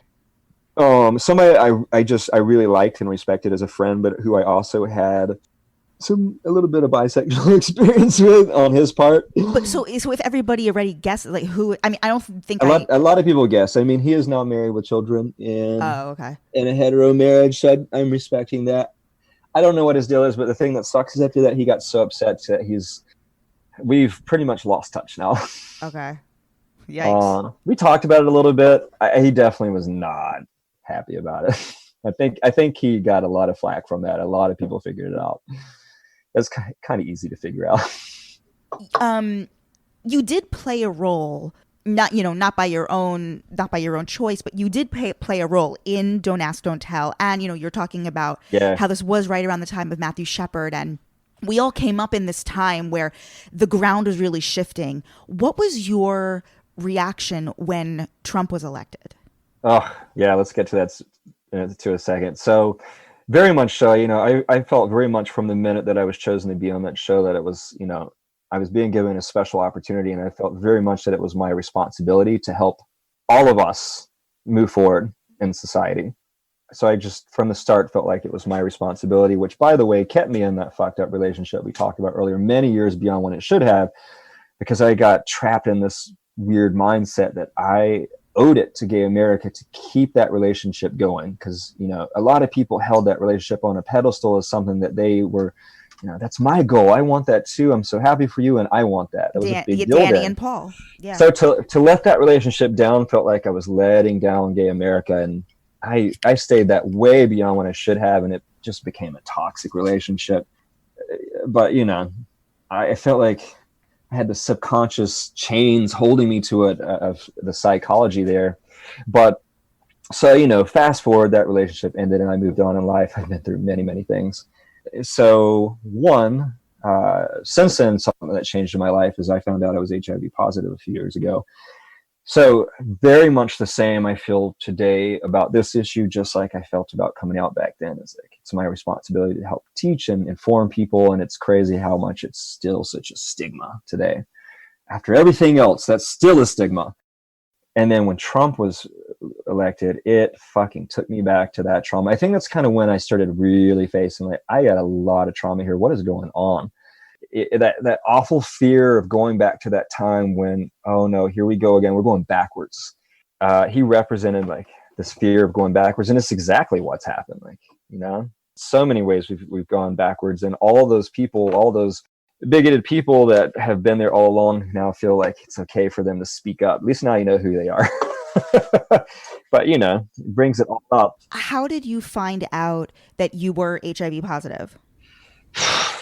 Somebody I really liked and respected as a friend, but who I also had a little bit of bisexual experience with on his part. But so if everybody already guessed, like who? I mean, I don't think a lot of people guess. I mean, he is now married with children in a hetero marriage, so I'm respecting that. I don't know what his deal is, but the thing that sucks is after that he got so upset that we've pretty much lost touch now. Okay. Yikes. We talked about it a little bit. He definitely was not happy about it. I think he got a lot of flack from that. A lot of people figured it out. It's kind of easy to figure out. You did play a role not, not by your own choice, but you did play a role in Don't Ask, Don't Tell. And, you're talking about Yeah. how this was right around the time of Matthew Shepard, and we all came up in this time where the ground was really shifting. What was your reaction when Trump was elected? Oh, yeah, let's get to that to a second. So, very much so, I felt very much from the minute that I was chosen to be on that show that it was, I was being given a special opportunity, and I felt very much that it was my responsibility to help all of us move forward in society. So I just, from the start, felt like it was my responsibility, which, by the way, kept me in that fucked up relationship we talked about earlier, many years beyond when it should have, because I got trapped in this weird mindset that I owed it to gay America to keep that relationship going. Because, a lot of people held that relationship on a pedestal as something that they were, that's my goal. I want that too. I'm so happy for you, and I want that. That was a big deal Danny then. and Paul. Yeah. So to let that relationship down felt like I was letting down gay America, and I stayed that way beyond when I should have, and it just became a toxic relationship. But I felt like I had the subconscious chains holding me to it of the psychology there. But so fast forward, that relationship ended, and I moved on in life. I've been through many, many things. So since then, something that changed in my life is I found out I was HIV positive a few years ago. So very much the same I feel today about this issue, just like I felt about coming out back then. It's my responsibility to help teach and inform people, and it's crazy how much it's still such a stigma today. After everything else, that's still a stigma. And then when Trump was elected, it fucking took me back to that trauma. I think that's kind of when I started really facing, like, I got a lot of trauma here. What is going on? That awful fear of going back to that time when, oh no, here we go again. We're going backwards. He represented like this fear of going backwards, and it's exactly what's happened. Like, so many ways we've gone backwards, and all those people, all those bigoted people that have been there all along now feel like it's okay for them to speak up. At least now you know who they are. But it brings it all up. How did you find out that you were HIV positive?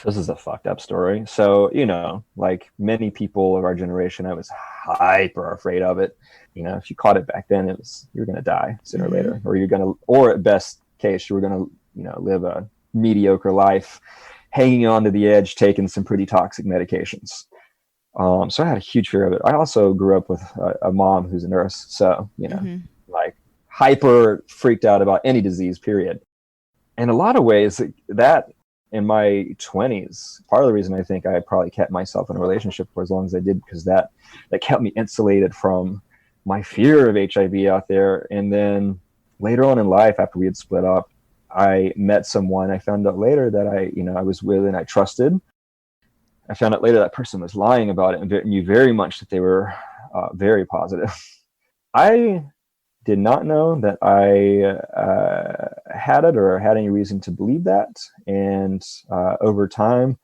This is a fucked up story. So, like many people of our generation, I was hyper afraid of it. If you caught it back then, you're going to die sooner or later, or at best case, you were going to, live a mediocre life, hanging on to the edge, taking some pretty toxic medications. So I had a huge fear of it. I also grew up with a mom who's a nurse. So, like hyper freaked out about any disease, period. In a lot of ways, that in my 20s, part of the reason I think I probably kept myself in a relationship for as long as I did, because that kept me insulated from my fear of HIV out there. And then later on in life, after we had split up, I met someone. I found out later that I was with and I trusted. I found out later that person was lying about it and knew very much that they were very positive. I did not know that I had it or had any reason to believe that. And over time,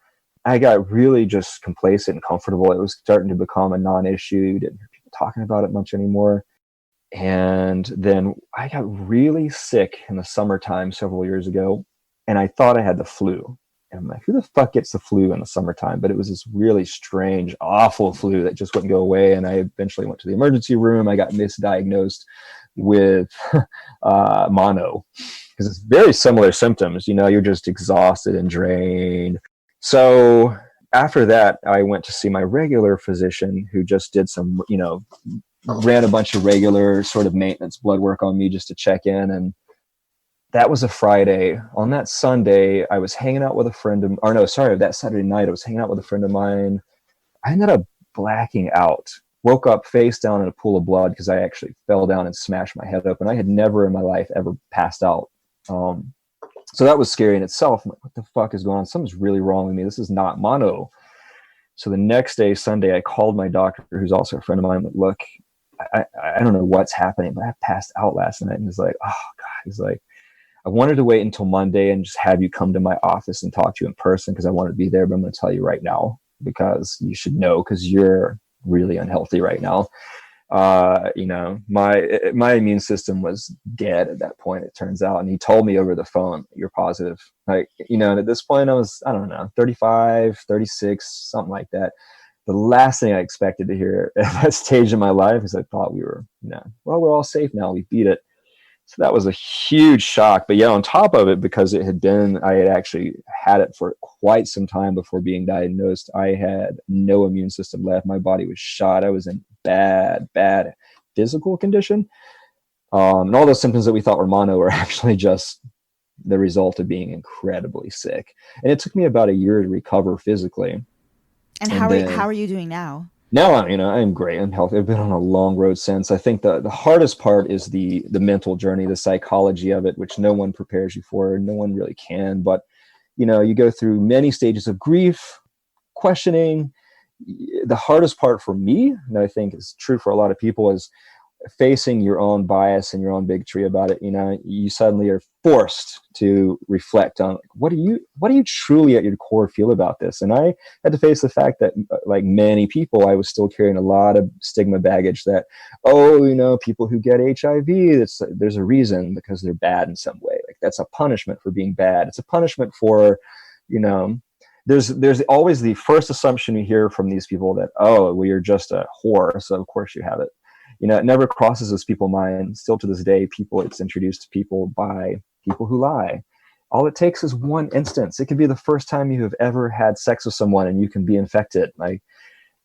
I got really just complacent and comfortable. It was starting to become a non-issue. Didn't hear people talking about it much anymore. And then I got really sick in the summertime several years ago, and I thought I had the flu. And I'm like, who the fuck gets the flu in the summertime? But it was this really strange, awful flu that just wouldn't go away. And I eventually went to the emergency room. I got misdiagnosed with mono, because it's very similar symptoms. You're just exhausted and drained. So after that, I went to see my regular physician, who just did some, ran a bunch of regular sort of maintenance blood work on me just to check in. And that was a Friday. On that Sunday, I was hanging out with a friend that Saturday night, I was hanging out with a friend of mine. I ended up blacking out. Woke up face down in a pool of blood because I actually fell down and smashed my head open. I had never in my life ever passed out. So that was scary in itself. I'm like, what the fuck is going on? Something's really wrong with me. This is not mono. So the next day, Sunday, I called my doctor, who's also a friend of mine. I'm like, look, I don't know what's happening, but I passed out last night. And he's like, oh God. He's like, I wanted to wait until Monday and just have you come to my office and talk to you in person because I wanted to be there. But I'm going to tell you right now, because you should know, because you're really unhealthy right now. My immune system was dead at that point, it turns out. And he told me over the phone, you're positive. Like, and at this point I was, I don't know, 35, 36, something like that. the last thing I expected to hear at that stage in my life is I thought we were, well, we're all safe now. We beat it. So that was a huge shock. But yeah, on top of it, because I had actually had it for quite some time before being diagnosed, I had no immune system left. My body was shot. I was in bad physical condition. And all those symptoms that we thought were mono were actually just the result of being incredibly sick. And it took me about a year to recover physically. And how are you doing now? Now, I'm great. I'm healthy. I've been on a long road since. I think the hardest part is the mental journey, the psychology of it, which no one prepares you for. No one really can. But, you go through many stages of grief, questioning. The hardest part for me, and I think is true for a lot of people, is facing your own bias and your own bigotry about it. You suddenly are forced to reflect on what do you truly at your core feel about this. And I had to face the fact that, like many people, I was still carrying a lot of stigma baggage that, people who get HIV, there's a reason, because they're bad in some way. Like, that's a punishment for being bad. It's a punishment for, there's always the first assumption you hear from these people that, oh, well, you're just a whore, so of course you have it. It never crosses those people's mind. Still to this day, it's introduced to people by people who lie. All it takes is one instance. It could be the first time you have ever had sex with someone and you can be infected. Like,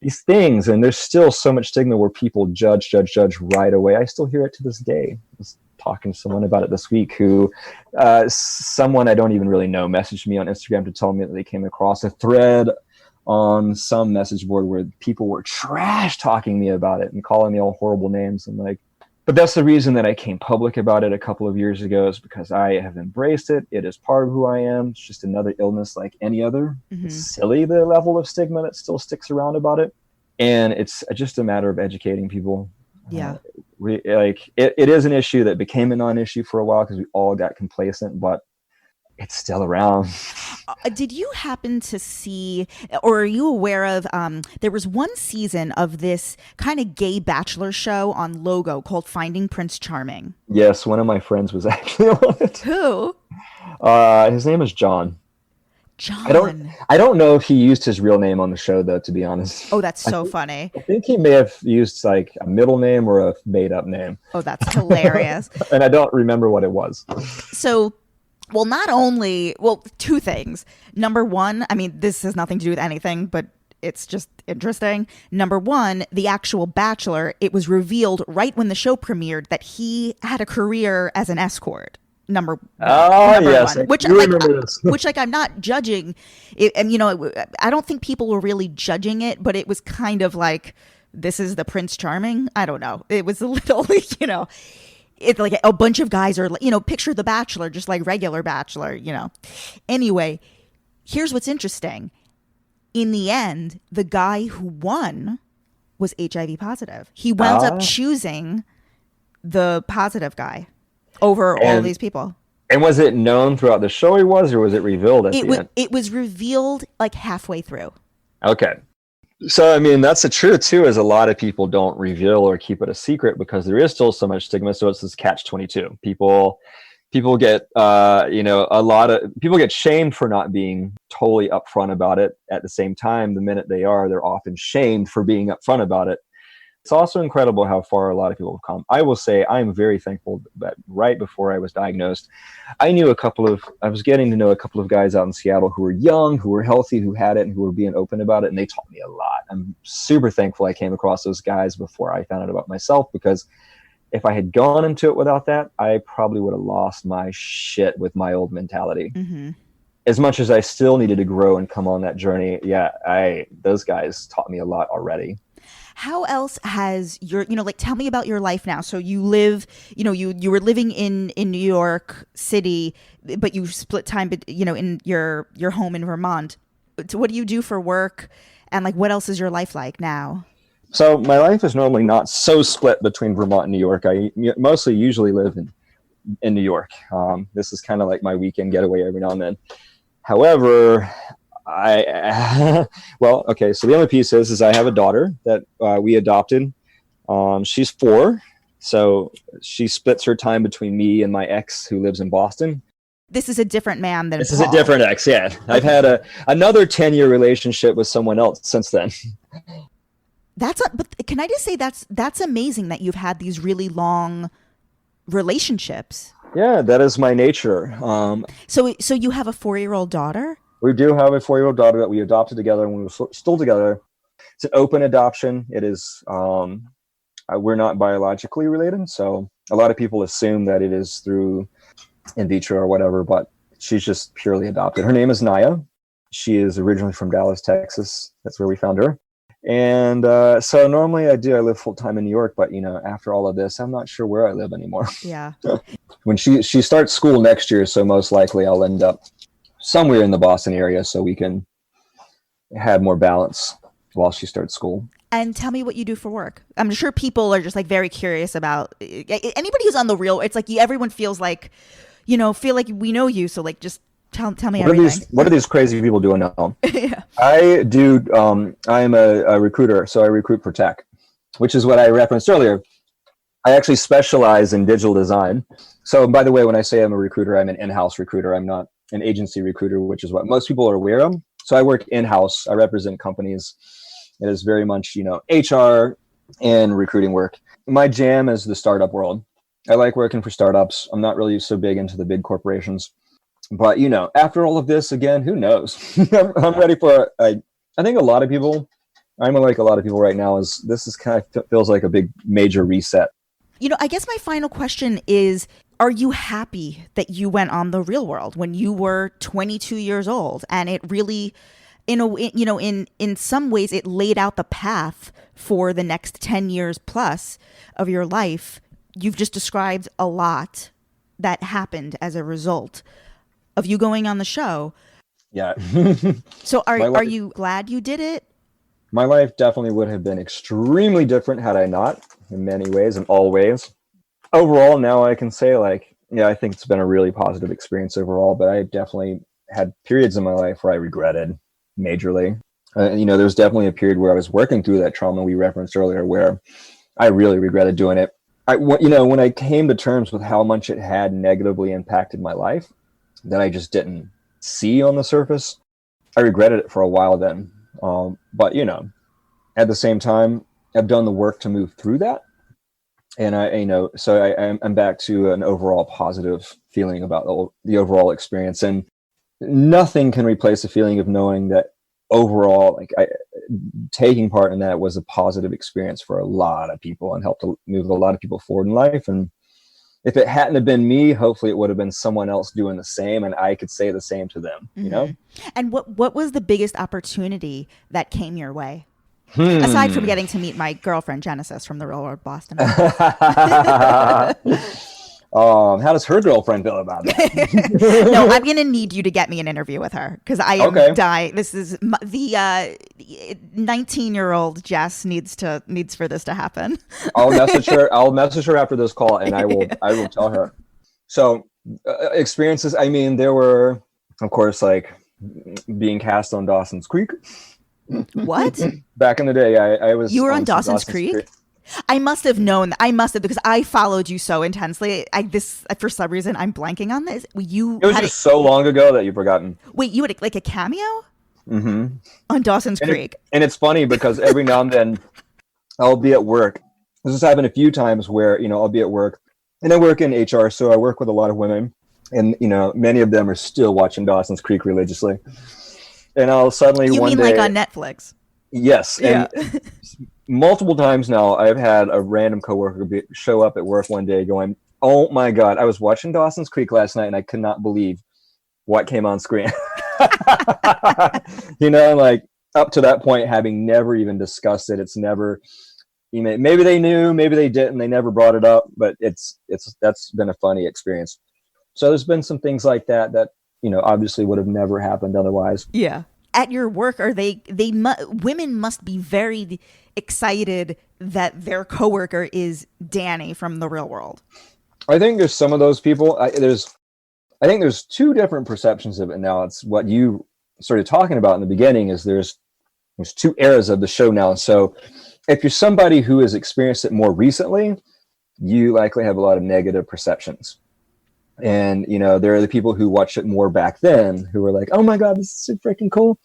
these things, and there's still so much stigma where people judge right away. I still hear it to this day. I was talking to someone about it this week who, someone I don't even really know messaged me on Instagram to tell me that they came across a thread on some message board where people were trash talking me about it and calling me all horrible names. And like, but that's the reason that I came public about it a couple of years ago, is because I have embraced it. It is part of who I am. It's just another illness like any other. Mm-hmm. It's silly, the level of stigma that still sticks around about it. And it's just a matter of educating people. Yeah. It is an issue that became a non-issue for a while because we all got complacent, but it's still around. Did you happen to see, or are you aware of, there was one season of this kind of gay bachelor show on Logo called Finding Prince Charming? Yes, one of my friends was actually on it. Who? His name is John. John. I don't know if he used his real name on the show, though, to be honest. Oh, that's so funny. I think he may have used like a middle name or a made-up name. Oh, that's hilarious. And I don't remember what it was. So... Well, two things. Number one, I mean, this has nothing to do with anything, but it's just interesting. Number one, the actual Bachelor, it was revealed right when the show premiered that he had a career as an escort. Number yes, one. Which I'm not judging. And, I don't think people were really judging it, but it was kind of like, this is the Prince Charming. I don't know. It was a little, it's like a bunch of guys are, picture the Bachelor, just like regular Bachelor, Anyway, here's what's interesting. In the end, the guy who won was HIV positive. He wound up choosing the positive guy over all these people. And was it known throughout the show he was, or was it revealed at the end? It was revealed like halfway through. Okay. So, I mean, that's the truth, too, is a lot of people don't reveal or keep it a secret because there is still so much stigma. So it's this catch-22. People get, a lot of people get shamed for not being totally upfront about it. At the same time, the minute they're often shamed for being upfront about it. It's also incredible how far a lot of people have come. I will say I'm very thankful that right before I was diagnosed, I was getting to know a couple of guys out in Seattle who were young, who were healthy, who had it, and who were being open about it, and they taught me a lot. I'm super thankful I came across those guys before I found out about myself, because if I had gone into it without that, I probably would have lost my shit with my old mentality. Mm-hmm. As much as I still needed to grow and come on that journey, those guys taught me a lot already. How else has your, tell me about your life now. So you live, you were living in New York City, but you split time, in your home in Vermont. So what do you do for work? And what else is your life like now? So my life is normally not so split between Vermont and New York. I mostly usually live in New York. This is kind of like my weekend getaway every now and then. However, so the other piece is I have a daughter that we adopted. She's 4, so she splits her time between me and my ex who lives in Boston. This is a different man than This Paul. is a different ex. Yeah, I've had another 10-year relationship with someone else since then. But can I just say that's amazing that you've had these really long relationships. Yeah, that is my nature. So you have a 4-year-old daughter? We do have a 4-year-old daughter that we adopted together when we were still together. It's an open adoption. It is, we're not biologically related. So a lot of people assume that it is through in vitro or whatever, but she's just purely adopted. Her name is Naya. She is originally from Dallas, Texas. That's where we found her. And so normally I live full time in New York, but after all of this, I'm not sure where I live anymore. Yeah. When she starts school next year, so most likely I'll end up somewhere in the Boston area so we can have more balance while she starts school. And tell me what you do for work. I'm sure people are just like very curious about anybody who's on The Real. It's like everyone feels like, feel like we know you. So like, just tell me everything. What are these crazy people doing now? Yeah. I do. I'm a recruiter, so I recruit for tech, which is what I referenced earlier. I actually specialize in digital design. So by the way, when I say I'm a recruiter, I'm an in-house recruiter. I'm not an agency recruiter, which is what most people are aware of. So I work in-house. I represent companies. It is very much, HR and recruiting work. My jam is the startup world. I like working for startups. I'm not really so big into the big corporations. But, after all of this, again, who knows? I'm ready for, I think a lot of people, I'm like a lot of people right now, this is kind of feels like a big major reset. I guess my final question is, are you happy that you went on The Real World when you were 22 years old? And it really, in some ways, it laid out the path for the next 10 years plus of your life. You've just described a lot that happened as a result of you going on the show. Yeah. So are you glad you did it? My life definitely would have been extremely different had I not, in many ways, in all ways. Overall, now I can say I think it's been a really positive experience overall, but I definitely had periods in my life where I regretted majorly. There's definitely a period where I was working through that trauma we referenced earlier where I really regretted doing it. When I came to terms with how much it had negatively impacted my life that I just didn't see on the surface, I regretted it for a while then. But at the same time, I've done the work to move through that. And I'm back to an overall positive feeling about the overall experience. And nothing can replace the feeling of knowing that overall, taking part in that was a positive experience for a lot of people and helped to move a lot of people forward in life. And if it hadn't have been me, hopefully it would have been someone else doing the same, and I could say the same to them. Mm-hmm. And what was the biggest opportunity that came your way? Aside from getting to meet my girlfriend Genesis from The Real World Boston. How does her girlfriend feel about that? No, I'm going to need you to get me an interview with her because I am dying. This is the 19-year-old Jess needs for this to happen. I'll message her after this call, and I will tell her. So experiences. I mean, there were, of course, being cast on Dawson's Creek. What? Back in the day, I was. You were on Dawson's Creek? I must have known. I must have, because I followed you so intensely. For some reason, I'm blanking on this. It was just so long ago that you've forgotten. Wait, you had a cameo? Mm-hmm. On Dawson's Creek. And it's funny because every now and then I'll be at work. This has happened a few times where, I'll be at work and I work in HR. So I work with a lot of women and, many of them are still watching Dawson's Creek religiously. And I'll suddenly one day. You mean on Netflix? Yes. Yeah. And multiple times now I've had a random coworker show up at work one day going, "Oh my God, I was watching Dawson's Creek last night and I could not believe what came on screen." Up to that point, having never even discussed it, it's never, maybe they knew, maybe they didn't, they never brought it up, but that's been a funny experience. So there's been some things like that obviously would have never happened otherwise. Yeah. At your work, women must be very excited that their coworker is Danny from The Real World. I think there's some of those people. I think there's two different perceptions of it now. It's what you started talking about in the beginning is there's two eras of the show now. So if you're somebody who has experienced it more recently, you likely have a lot of negative perceptions. And, you know, there are the people who watched it more back then who were like, oh my God, this is so freaking cool.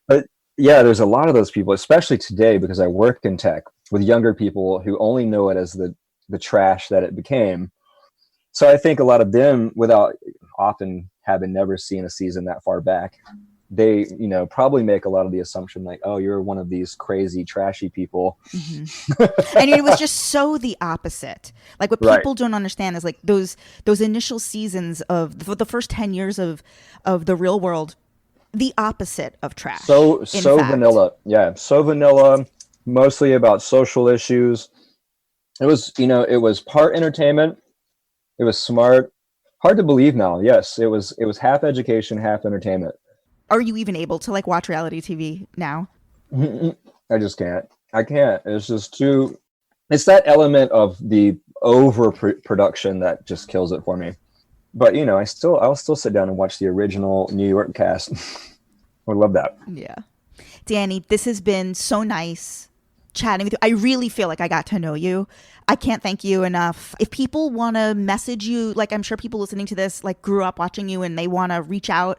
But yeah, there's a lot of those people, especially today, because I work in tech with younger people who only know it as the trash that it became. So I think a lot of them, without often having never seen a season that far back, they, you know, probably make a lot of the assumption like, oh, you're one of these crazy, trashy people. And it was just so the opposite. Like what Right. people don't understand is like those initial seasons of the first 10 years of The Real World, the opposite of trash. So in fact. vanilla. Yeah. So vanilla, mostly about social issues. It was, you know, it was part entertainment. It was smart. Hard to believe now. Yes. It was half education, half entertainment. Are you even able to like watch reality TV now? I just can't. I can't. It's just too. It's that element of the overproduction that just kills it for me. But you know, I'll still sit down and watch the original New York cast. I would love that. Yeah. Danny, this has been so nice chatting with you. I really feel like I got to know you. I can't thank you enough. If people want to message you, like I'm sure people listening to this like grew up watching you and they want to reach out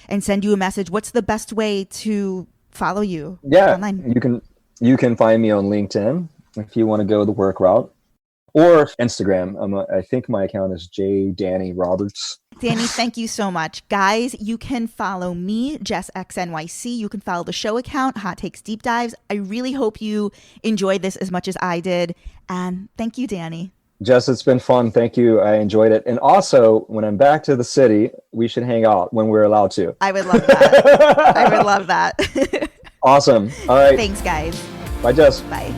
and send you a message, what's the best way to follow you online? You can find me on LinkedIn if you want to go the work route, or Instagram. I think my account is JDannyRoberts. Danny, thank you so much. Guys, you can follow me, Jess XNYC. You can follow the show account, Hot Takes Deep Dives. I really hope you enjoyed this as much as I did. And thank you, Danny. Jess, it's been fun. Thank you. I enjoyed it. And also, when I'm back to the city, we should hang out when we're allowed to. I would love that. I would love that. Awesome. All right. Thanks, guys. Bye, Jess. Bye.